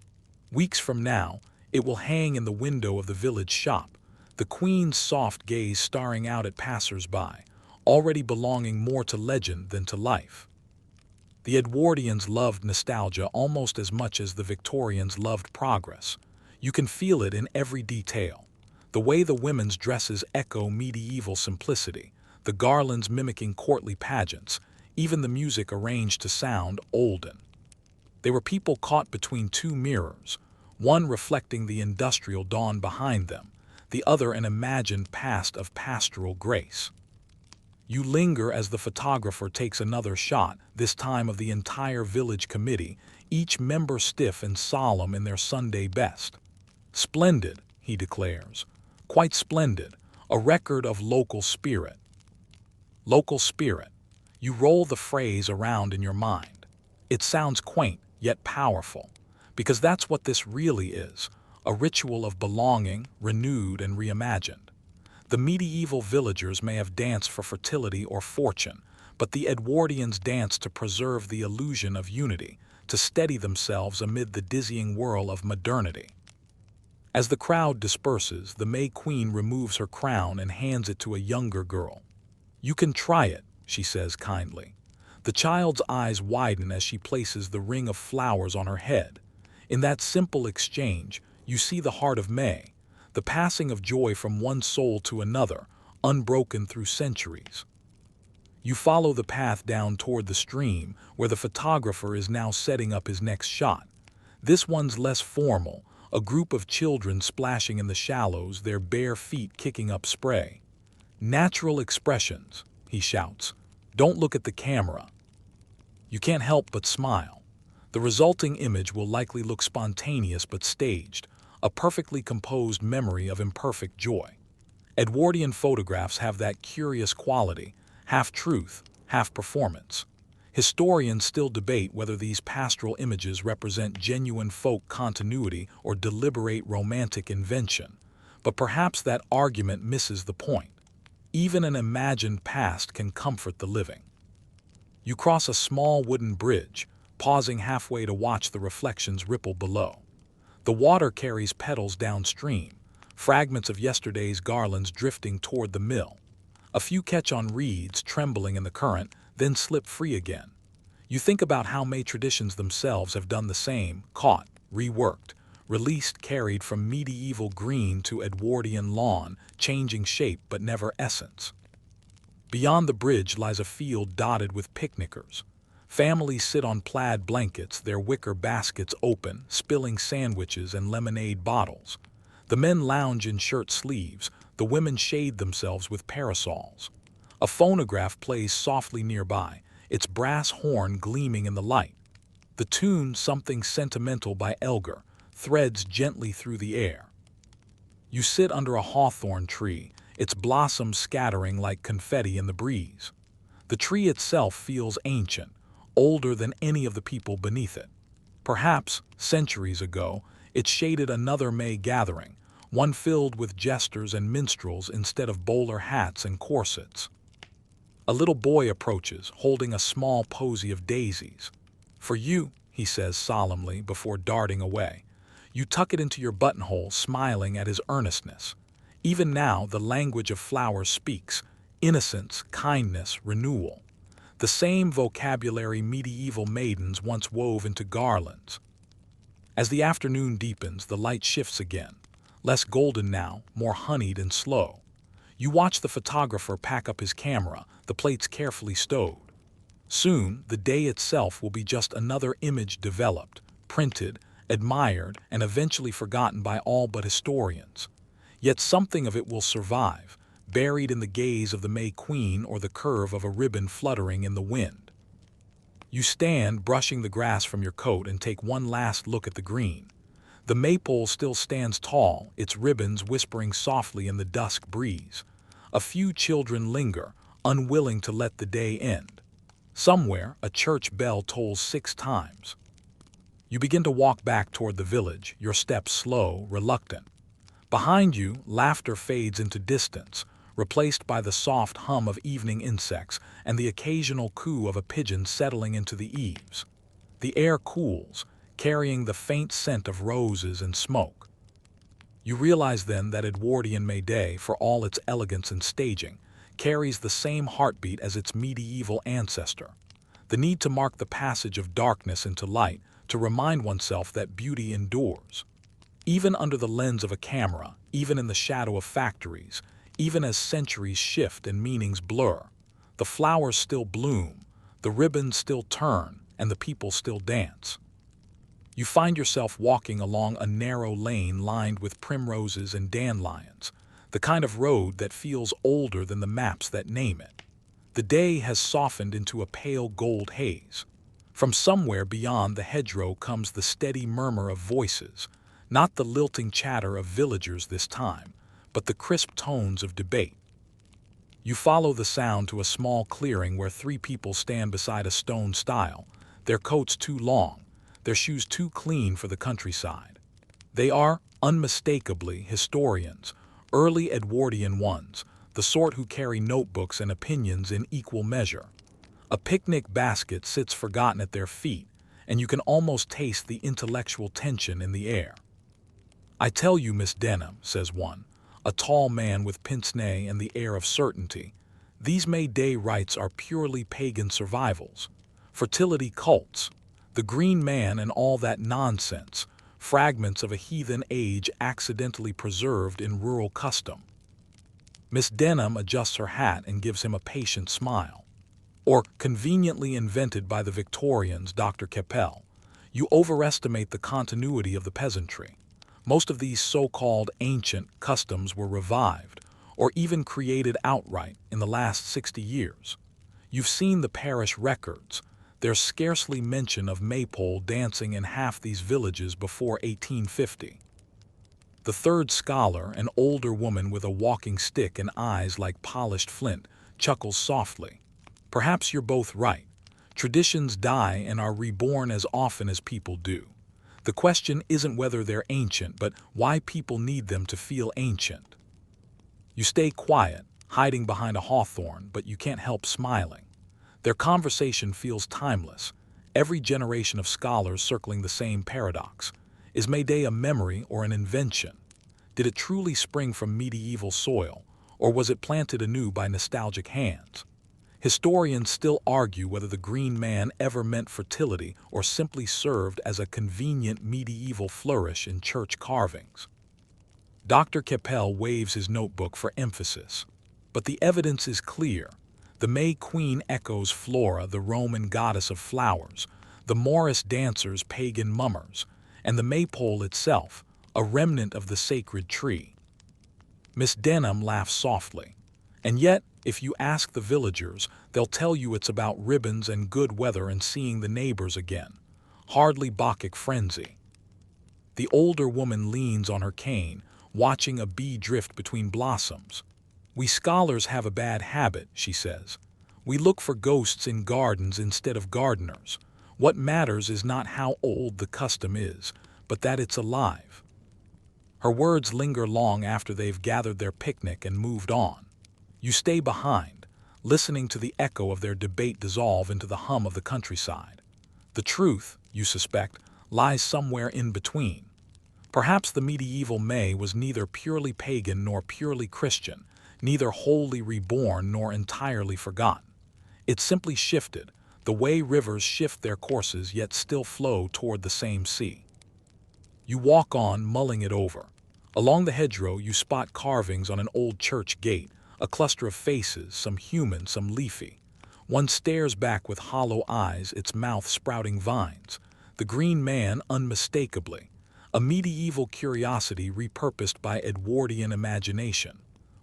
Weeks from now, it will hang in the window of the village shop, the Queen's soft gaze staring out at passers-by, already belonging more to legend than to life. The Edwardians loved nostalgia almost as much as the Victorians loved progress. You can feel it in every detail. The way the women's dresses echo medieval simplicity, the garlands mimicking courtly pageants, even the music arranged to sound olden. They were people caught between two mirrors, one reflecting the industrial dawn behind them, the other an imagined past of pastoral grace. You linger as the photographer takes another shot, this time of the entire village committee, each member stiff and solemn in their Sunday best. "Splendid," he declares. "Quite splendid. A record of local spirit." Local spirit. You roll the phrase around in your mind. It sounds quaint, yet powerful, because that's what this really is, a ritual of belonging, renewed and reimagined. The medieval villagers may have danced for fertility or fortune, but the Edwardians danced to preserve the illusion of unity, to steady themselves amid the dizzying whirl of modernity. As the crowd disperses, the May Queen removes her crown and hands it to a younger girl. "You can try it," she says kindly. The child's eyes widen as she places the ring of flowers on her head. In that simple exchange, you see the heart of May, the passing of joy from one soul to another, unbroken through centuries. You follow the path down toward the stream, where the photographer is now setting up his next shot. This one's less formal, a group of children splashing in the shallows, their bare feet kicking up spray. "Natural expressions," he shouts. "Don't look at the camera." You can't help but smile. The resulting image will likely look spontaneous but staged, a perfectly composed memory of imperfect joy. Edwardian photographs have that curious quality, half truth, half performance. Historians still debate whether these pastoral images represent genuine folk continuity or deliberate romantic invention, but perhaps that argument misses the point. Even an imagined past can comfort the living. You cross a small wooden bridge, pausing halfway to watch the reflections ripple below. The water carries petals downstream, fragments of yesterday's garlands drifting toward the mill. A few catch on reeds trembling in the current, then slip free again. You think about how May traditions themselves have done the same, caught, reworked, released, carried from medieval green to Edwardian lawn, changing shape but never essence. Beyond the bridge lies a field dotted with picnickers. Families sit on plaid blankets, their wicker baskets open, spilling sandwiches and lemonade bottles. The men lounge in shirt sleeves, the women shade themselves with parasols. A phonograph plays softly nearby, its brass horn gleaming in the light. The tune, Something Sentimental by Elgar, threads gently through the air. You sit under a hawthorn tree, its blossoms scattering like confetti in the breeze. The tree itself feels ancient, older than any of the people beneath it. Perhaps, centuries ago, It shaded another May gathering, one filled with jesters and minstrels instead of bowler hats and corsets. A little boy approaches, holding a small posy of daisies. "For you," he says solemnly before darting away. You tuck it into your buttonhole, smiling at his earnestness. Even now, the language of flowers speaks: innocence, kindness, renewal. The same vocabulary medieval maidens once wove into garlands. As the afternoon deepens, the light shifts again. Less golden now, more honeyed and slow. You watch the photographer pack up his camera, the plates carefully stowed. Soon, the day itself will be just another image developed, printed, admired, and eventually forgotten by all but historians. Yet something of it will survive, buried in the gaze of the May Queen or the curve of a ribbon fluttering in the wind. You stand, brushing the grass from your coat, and take one last look at the green. The maypole still stands tall, its ribbons whispering softly in the dusk breeze. A few children linger, unwilling to let the day end. Somewhere, a church bell tolls 6 times. You begin to walk back toward the village, your steps slow, reluctant. Behind you, laughter fades into distance, replaced by the soft hum of evening insects and the occasional coo of a pigeon settling into the eaves. The air cools, carrying the faint scent of roses and smoke. You realize then that Edwardian May Day, for all its elegance and staging, carries the same heartbeat as its medieval ancestor. The need to mark the passage of darkness into light, to remind oneself that beauty endures. Even under the lens of a camera, even in the shadow of factories, even as centuries shift and meanings blur, the flowers still bloom, the ribbons still turn, and the people still dance. You find yourself walking along a narrow lane lined with primroses and dandelions, the kind of road that feels older than the maps that name it. The day has softened into a pale gold haze. From somewhere beyond the hedgerow comes the steady murmur of voices, not the lilting chatter of villagers this time, but the crisp tones of debate. You follow the sound to a small clearing where 3 people stand beside a stone stile, their coats too long, their shoes too clean for the countryside. They are, unmistakably, historians, early Edwardian ones, the sort who carry notebooks and opinions in equal measure. A picnic basket sits forgotten at their feet, and you can almost taste the intellectual tension in the air. "I tell you, Miss Denham," says one, a tall man with pince-nez and the air of certainty, "these May Day rites are purely pagan survivals. Fertility cults, the green man and all that nonsense, fragments of a heathen age accidentally preserved in rural custom." Miss Denham adjusts her hat and gives him a patient smile. "Or conveniently invented by the Victorians, Dr. Keppel. You overestimate the continuity of the peasantry. Most of these so-called ancient customs were revived, or even created outright, in the last 60 years. You've seen the parish records. There's scarcely mention of maypole dancing in half these villages before 1850. The third scholar, an older woman with a walking stick and eyes like polished flint, chuckles softly. "Perhaps you're both right. Traditions die and are reborn as often as people do. The question isn't whether they're ancient, but why people need them to feel ancient." You stay quiet, hiding behind a hawthorn, but you can't help smiling. Their conversation feels timeless, every generation of scholars circling the same paradox. Is May Day a memory or an invention? Did it truly spring from medieval soil, or was it planted anew by nostalgic hands? Historians still argue whether the green man ever meant fertility or simply served as a convenient medieval flourish in church carvings. Dr. Keppel waves his notebook for emphasis. But the evidence is clear. The May Queen echoes Flora, the Roman goddess of flowers, the Morris dancers, pagan mummers, and the maypole itself, a remnant of the sacred tree. Miss Denham laughs softly. And yet, if you ask the villagers, they'll tell you it's about ribbons and good weather and seeing the neighbors again. Hardly Bacchic frenzy. The older woman leans on her cane, watching a bee drift between blossoms. "We scholars have a bad habit," she says. "We look for ghosts in gardens instead of gardeners. What matters is not how old the custom is, but that it's alive. Her words linger long after they've gathered their picnic and moved on. You stay behind, listening to the echo of their debate dissolve into the hum of the countryside. The truth, you suspect, lies somewhere in between. Perhaps the medieval May was neither purely pagan nor purely Christian, neither wholly reborn nor entirely forgotten. It simply shifted, the way rivers shift their courses yet still flow toward the same sea. You walk on, mulling it over. Along the hedgerow you spot carvings on an old church gate, a cluster of faces, some human, some leafy. One stares back with hollow eyes, its mouth sprouting vines. The Green Man unmistakably, a medieval curiosity repurposed by Edwardian imagination.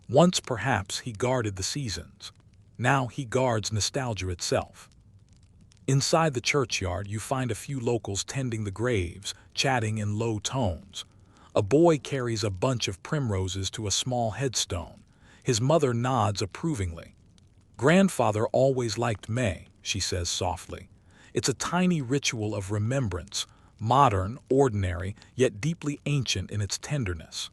Once perhaps he guarded the seasons. Now he guards nostalgia itself. Inside the churchyard you find a few locals tending the graves, chatting in low tones. A boy carries a bunch of primroses to a small headstone. His mother nods approvingly. "Grandfather always liked May," she says softly. It's a tiny ritual of remembrance, modern, ordinary, yet deeply ancient in its tenderness.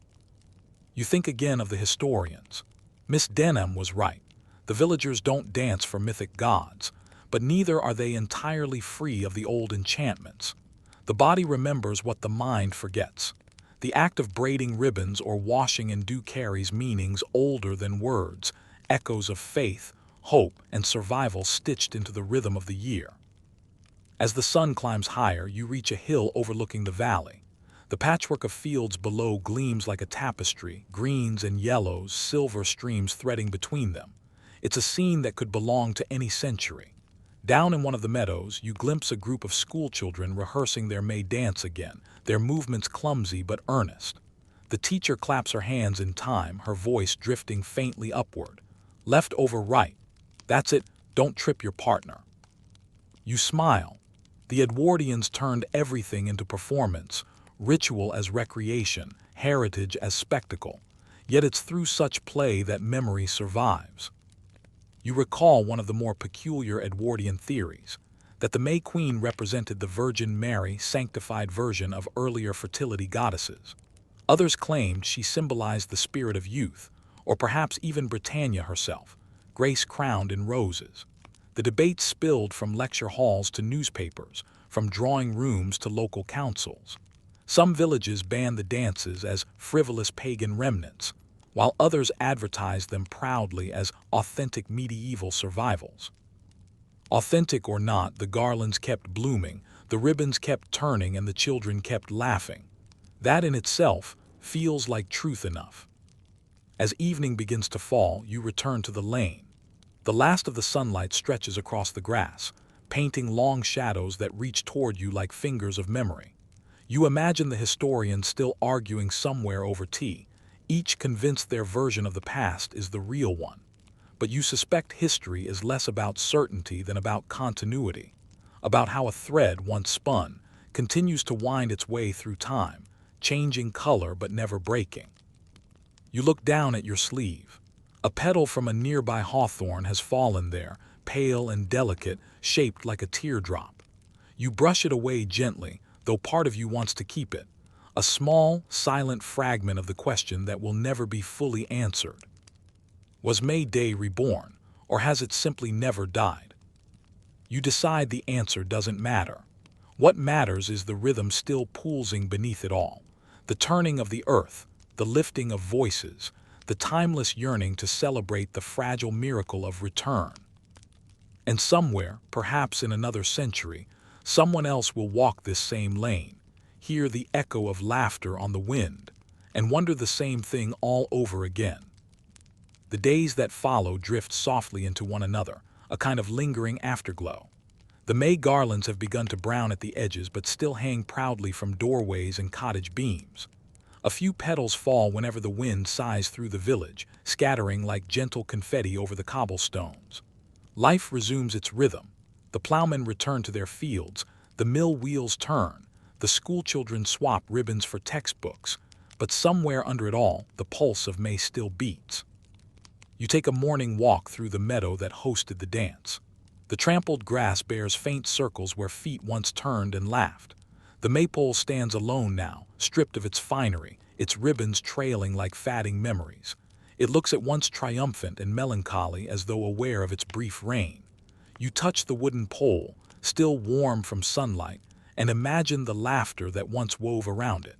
You think again of the historians. Miss Denham was right. The villagers don't dance for mythic gods, but neither are they entirely free of the old enchantments. The body remembers what the mind forgets. The act of braiding ribbons or washing in dew carries meanings older than words, echoes of faith, hope, and survival stitched into the rhythm of the year. As the sun climbs higher, you reach a hill overlooking the valley. The patchwork of fields below gleams like a tapestry, greens and yellows, silver streams threading between them. It's a scene that could belong to any century. Down in one of the meadows, you glimpse a group of schoolchildren rehearsing their May dance again, their movements clumsy but earnest. The teacher claps her hands in time, her voice drifting faintly upward. "Left over right. That's it, don't trip your partner." You smile. The Edwardians turned everything into performance, ritual as recreation, heritage as spectacle. Yet it's through such play that memory survives. You recall one of the more peculiar Edwardian theories, that the May Queen represented the Virgin Mary, sanctified version of earlier fertility goddesses. Others claimed she symbolized the spirit of youth, or perhaps even Britannia herself, grace crowned in roses. The debate spilled from lecture halls to newspapers, from drawing rooms to local councils. Some villages banned the dances as frivolous pagan remnants, while others advertised them proudly as authentic medieval survivals. Authentic or not, the garlands kept blooming, the ribbons kept turning, and the children kept laughing. That in itself feels like truth enough. As evening begins to fall, you return to the lane. The last of the sunlight stretches across the grass, painting long shadows that reach toward you like fingers of memory. You imagine the historians still arguing somewhere over tea, each convinced their version of the past is the real one. But you suspect history is less about certainty than about continuity, about how a thread once spun continues to wind its way through time, changing color but never breaking. You look down at your sleeve. A petal from a nearby hawthorn has fallen there, pale and delicate, shaped like a teardrop. You brush it away gently, though part of you wants to keep it. A small, silent fragment of the question that will never be fully answered. Was May Day reborn, or has it simply never died? You decide the answer doesn't matter. What matters is the rhythm still pulsing beneath it all, the turning of the earth, the lifting of voices, the timeless yearning to celebrate the fragile miracle of return. And somewhere, perhaps in another century, someone else will walk this same lane, hear the echo of laughter on the wind, and wonder the same thing all over again. The days that follow drift softly into one another, a kind of lingering afterglow. The May garlands have begun to brown at the edges but still hang proudly from doorways and cottage beams. A few petals fall whenever the wind sighs through the village, scattering like gentle confetti over the cobblestones. Life resumes its rhythm. The plowmen return to their fields, the mill wheels turn, the schoolchildren swap ribbons for textbooks, but somewhere under it all, the pulse of May still beats. You take a morning walk through the meadow that hosted the dance. The trampled grass bears faint circles where feet once turned and laughed. The maypole stands alone now, stripped of its finery, its ribbons trailing like fading memories. It looks at once triumphant and melancholy as though aware of its brief reign. You touch the wooden pole, still warm from sunlight, and imagine the laughter that once wove around it.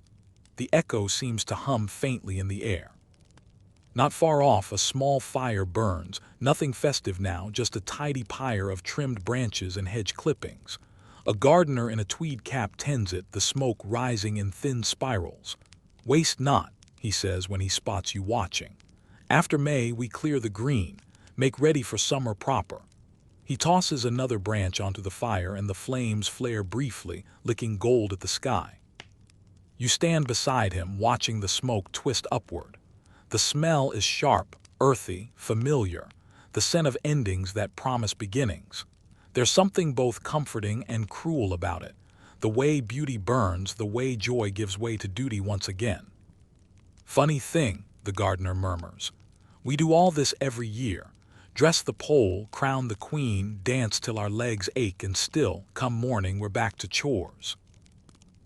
The echo seems to hum faintly in the air. Not far off, a small fire burns, nothing festive now, just a tidy pyre of trimmed branches and hedge clippings. A gardener in a tweed cap tends it, the smoke rising in thin spirals. "Waste not," he says when he spots you watching. "After May we clear the green, make ready for summer proper." He tosses another branch onto the fire and the flames flare briefly, licking gold at the sky. You stand beside him, watching the smoke twist upward. The smell is sharp, earthy, familiar, the scent of endings that promise beginnings. There's something both comforting and cruel about it, the way beauty burns, the way joy gives way to duty once again. "Funny thing," the gardener murmurs. "We do all this every year. Dress the pole, crown the queen, dance till our legs ache, and still, come morning, we're back to chores."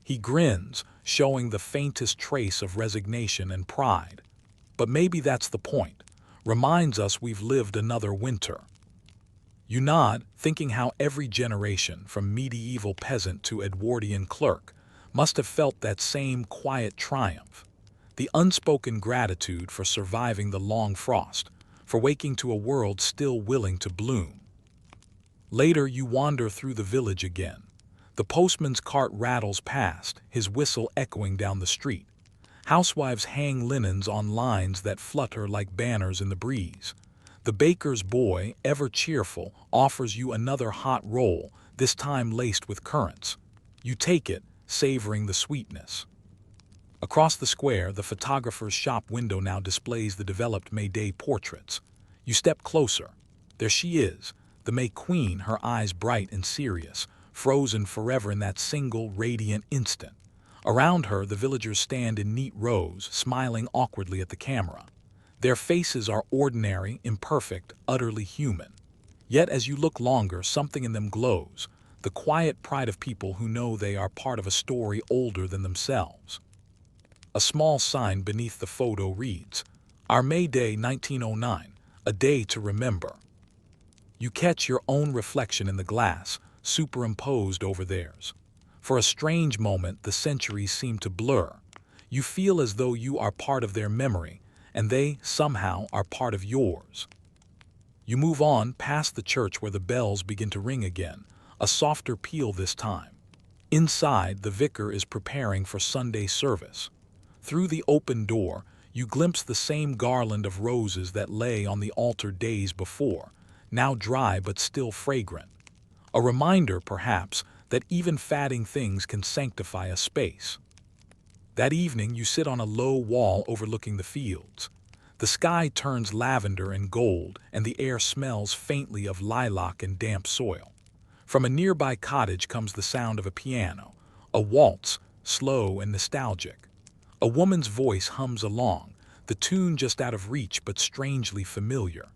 He grins, showing the faintest trace of resignation and pride. But maybe that's the point. Reminds us we've lived another winter. You nod, thinking how every generation, from medieval peasant to Edwardian clerk, must have felt that same quiet triumph. The unspoken gratitude for surviving the long frost, for waking to a world still willing to bloom. Later you wander through the village again. The postman's cart rattles past, his whistle echoing down the street. Housewives hang linens on lines that flutter like banners in the breeze. The baker's boy, ever cheerful, offers you another hot roll, this time laced with currants. You take it, savoring the sweetness. Across the square, the photographer's shop window now displays the developed May Day portraits. You step closer. There she is, the May Queen, her eyes bright and serious, frozen forever in that single radiant instant. Around her, the villagers stand in neat rows, smiling awkwardly at the camera. Their faces are ordinary, imperfect, utterly human. Yet as you look longer, something in them glows, the quiet pride of people who know they are part of a story older than themselves. A small sign beneath the photo reads, "Our May Day 1909, a day to remember." You catch your own reflection in the glass, superimposed over theirs. For a strange moment, the centuries seem to blur. You feel as though you are part of their memory, and they, somehow, are part of yours. You move on past the church where the bells begin to ring again, a softer peal this time. Inside, the vicar is preparing for Sunday service. Through the open door, you glimpse the same garland of roses that lay on the altar days before, now dry but still fragrant. A reminder, perhaps, that even fading things can sanctify a space. That evening, you sit on a low wall overlooking the fields. The sky turns lavender and gold, and the air smells faintly of lilac and damp soil. From a nearby cottage comes the sound of a piano, a waltz, slow and nostalgic. A woman's voice hums along, the tune just out of reach but strangely familiar.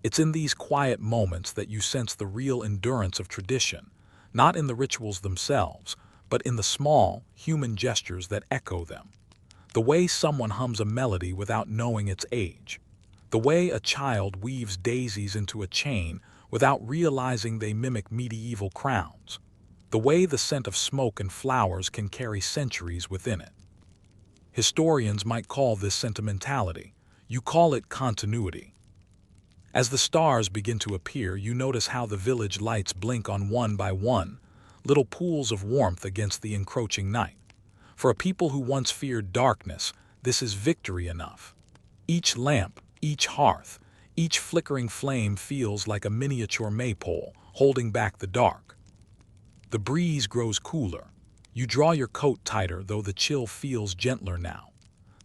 It's in these quiet moments that you sense the real endurance of tradition, not in the rituals themselves, but in the small, human gestures that echo them. The way someone hums a melody without knowing its age. The way a child weaves daisies into a chain without realizing they mimic medieval crowns. The way the scent of smoke and flowers can carry centuries within it. Historians might call this sentimentality. You call it continuity. As the stars begin to appear, you notice how the village lights blink on one by one, little pools of warmth against the encroaching night. For a people who once feared darkness, this is victory enough. Each lamp, each hearth, each flickering flame feels like a miniature maypole, holding back the dark. The breeze grows cooler. You draw your coat tighter, though the chill feels gentler now.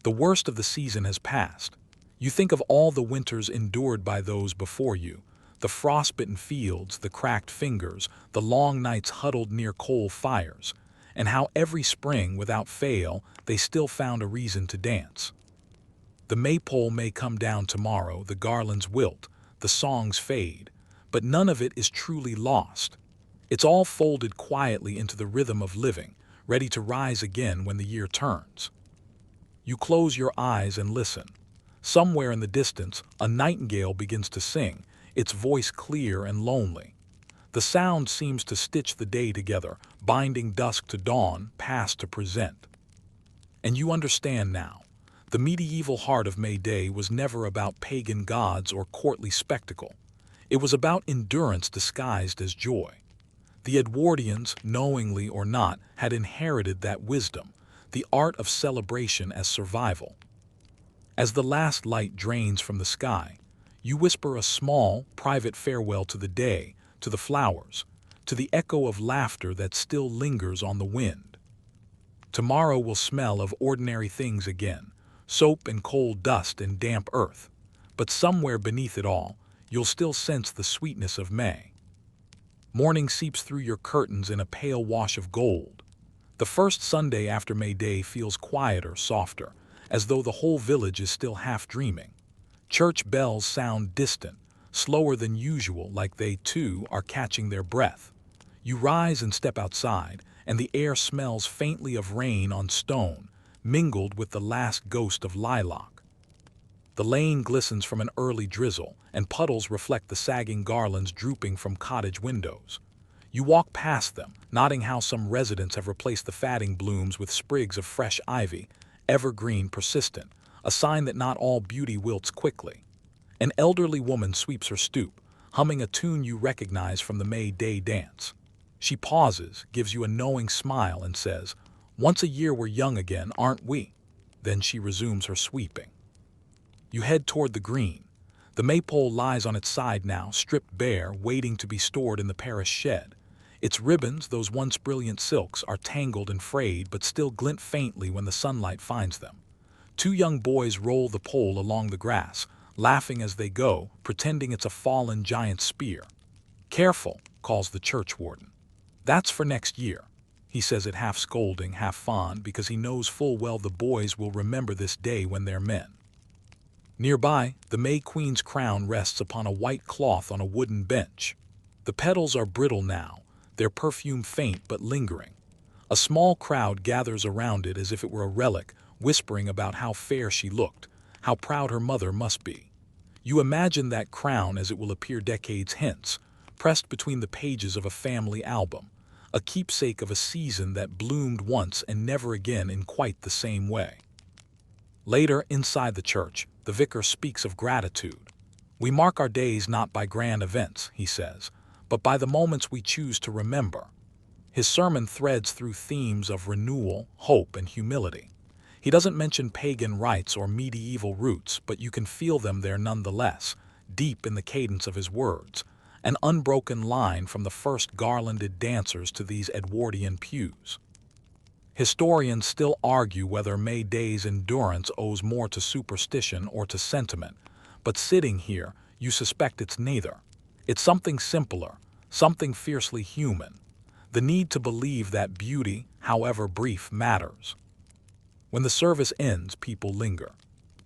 The worst of the season has passed. You think of all the winters endured by those before you, the frostbitten fields, the cracked fingers, the long nights huddled near coal fires, and how every spring, without fail, they still found a reason to dance. The maypole may come down tomorrow, the garlands wilt, the songs fade, but none of it is truly lost. It's all folded quietly into the rhythm of living, ready to rise again when the year turns. You close your eyes and listen. Somewhere in the distance, a nightingale begins to sing, its voice clear and lonely. The sound seems to stitch the day together, binding dusk to dawn, past to present. And you understand now. The medieval heart of May Day was never about pagan gods or courtly spectacle. It was about endurance disguised as joy. The Edwardians, knowingly or not, had inherited that wisdom, the art of celebration as survival. As the last light drains from the sky, you whisper a small, private farewell to the day, to the flowers, to the echo of laughter that still lingers on the wind. Tomorrow will smell of ordinary things again, soap and coal dust and damp earth, but somewhere beneath it all, you'll still sense the sweetness of May. Morning seeps through your curtains in a pale wash of gold. The first Sunday after May Day feels quieter, softer, as though the whole village is still half dreaming. Church bells sound distant, slower than usual, like they, too, are catching their breath. You rise and step outside, and the air smells faintly of rain on stone, mingled with the last ghost of lilac. The lane glistens from an early drizzle, and puddles reflect the sagging garlands drooping from cottage windows. You walk past them, noting how some residents have replaced the fading blooms with sprigs of fresh ivy, evergreen persistent, a sign that not all beauty wilts quickly. An elderly woman sweeps her stoop, humming a tune you recognize from the May Day dance. She pauses, gives you a knowing smile, and says, "Once a year we're young again, aren't we?" Then she resumes her sweeping. You head toward the green. The maypole lies on its side now, stripped bare, waiting to be stored in the parish shed. Its ribbons, those once brilliant silks, are tangled and frayed but still glint faintly when the sunlight finds them. Two young boys roll the pole along the grass, laughing as they go, pretending it's a fallen giant spear. "Careful," calls the churchwarden. "That's for next year." He says it half scolding, half fond, because he knows full well the boys will remember this day when they're men. Nearby, the May Queen's crown rests upon a white cloth on a wooden bench. The petals are brittle now, their perfume faint but lingering. A small crowd gathers around it as if it were a relic, whispering about how fair she looked, how proud her mother must be. You imagine that crown as it will appear decades hence, pressed between the pages of a family album, a keepsake of a season that bloomed once and never again in quite the same way. Later, inside the church, the vicar speaks of gratitude. "We mark our days not by grand events," he says, "but by the moments we choose to remember." His sermon threads through themes of renewal, hope, and humility. He doesn't mention pagan rites or medieval roots, but you can feel them there nonetheless, deep in the cadence of his words, an unbroken line from the first garlanded dancers to these Edwardian pews. Historians still argue whether May Day's endurance owes more to superstition or to sentiment, but sitting here, you suspect it's neither. It's something simpler, something fiercely human, the need to believe that beauty, however brief, matters. When the service ends, people linger.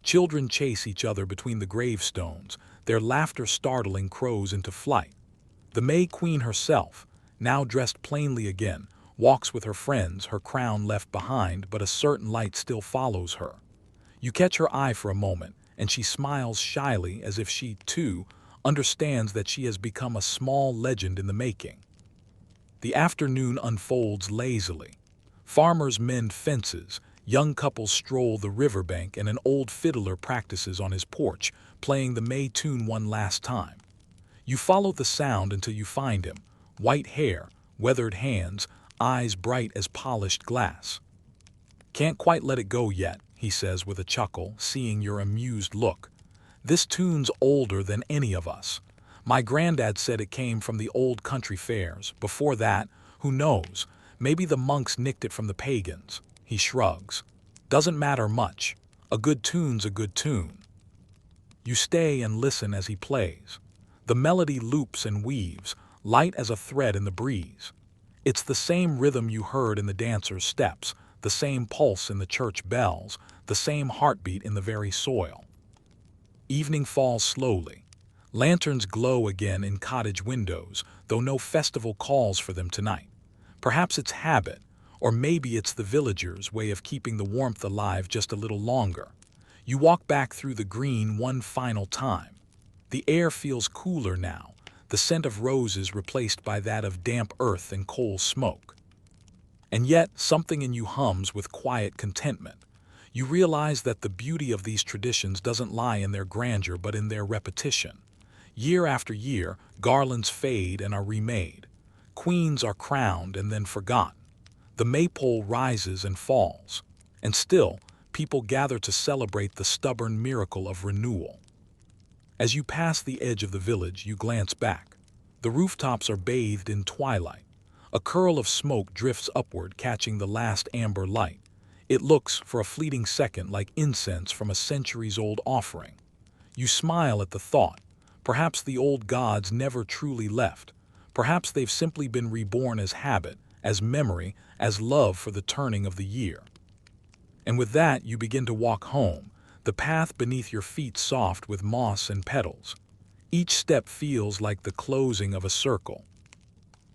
Children chase each other between the gravestones, their laughter startling crows into flight. The May Queen herself, now dressed plainly again, walks with her friends, her crown left behind, but a certain light still follows her. You catch her eye for a moment, and she smiles shyly as if she, too, understands that she has become a small legend in the making. The afternoon unfolds lazily. Farmers mend fences, young couples stroll the riverbank, and an old fiddler practices on his porch, playing the May tune one last time. You follow the sound until you find him, white hair, weathered hands, eyes bright as polished glass. "Can't quite let it go yet," he says with a chuckle, seeing your amused look. "This tune's older than any of us. My granddad said it came from the old country fairs. Before that, who knows, maybe the monks nicked it from the pagans." He shrugs. "Doesn't matter much. A good tune's a good tune." You stay and listen as he plays. The melody loops and weaves, light as a thread in the breeze. It's the same rhythm you heard in the dancers' steps, the same pulse in the church bells, the same heartbeat in the very soil. Evening falls slowly. Lanterns glow again in cottage windows, though no festival calls for them tonight. Perhaps it's habit, Or maybe it's the villagers' way of keeping the warmth alive just a little longer. You walk back through the green one final time. The air feels cooler now, the scent of roses replaced by that of damp earth and coal smoke. And yet, something in you hums with quiet contentment. You realize that the beauty of these traditions doesn't lie in their grandeur but in their repetition. Year after year, garlands fade and are remade. Queens are crowned and then forgotten. The maypole rises and falls. And still, people gather to celebrate the stubborn miracle of renewal. As you pass the edge of the village, you glance back. The rooftops are bathed in twilight. A curl of smoke drifts upward, catching the last amber light. It looks, for a fleeting second, like incense from a centuries-old offering. You smile at the thought. Perhaps the old gods never truly left. Perhaps they've simply been reborn as habit, as memory, as love for the turning of the year. And with that, you begin to walk home, the path beneath your feet soft with moss and petals. Each step feels like the closing of a circle.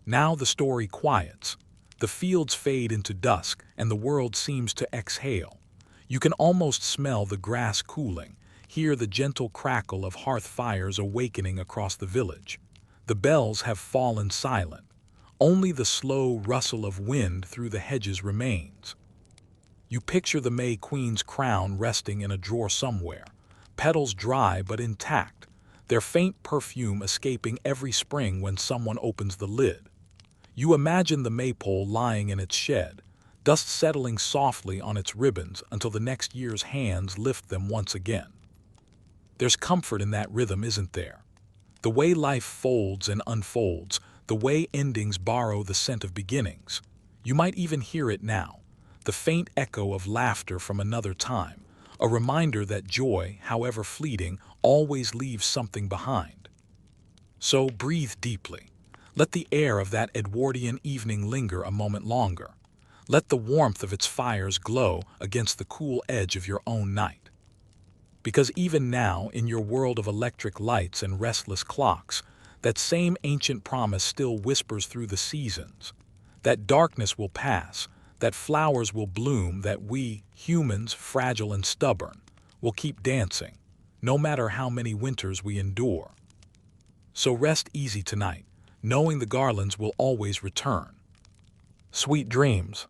Now the story quiets. The fields fade into dusk, and the world seems to exhale. You can almost smell the grass cooling, hear the gentle crackle of hearth fires awakening across the village. The bells have fallen silent. Only the slow rustle of wind through the hedges remains. You picture the May Queen's crown resting in a drawer somewhere, petals dry but intact, their faint perfume escaping every spring when someone opens the lid. You imagine the maypole lying in its shed, dust settling softly on its ribbons until the next year's hands lift them once again. There's comfort in that rhythm, isn't there? The way life folds and unfolds, the way endings borrow the scent of beginnings. You might even hear it now, the faint echo of laughter from another time, a reminder that joy, however fleeting, always leaves something behind. So breathe deeply. Let the air of that Edwardian evening linger a moment longer. Let the warmth of its fires glow against the cool edge of your own night. Because even now, in your world of electric lights and restless clocks, that same ancient promise still whispers through the seasons. That darkness will pass, that flowers will bloom, that we, humans, fragile and stubborn, will keep dancing, no matter how many winters we endure. So rest easy tonight, knowing the garlands will always return. Sweet dreams.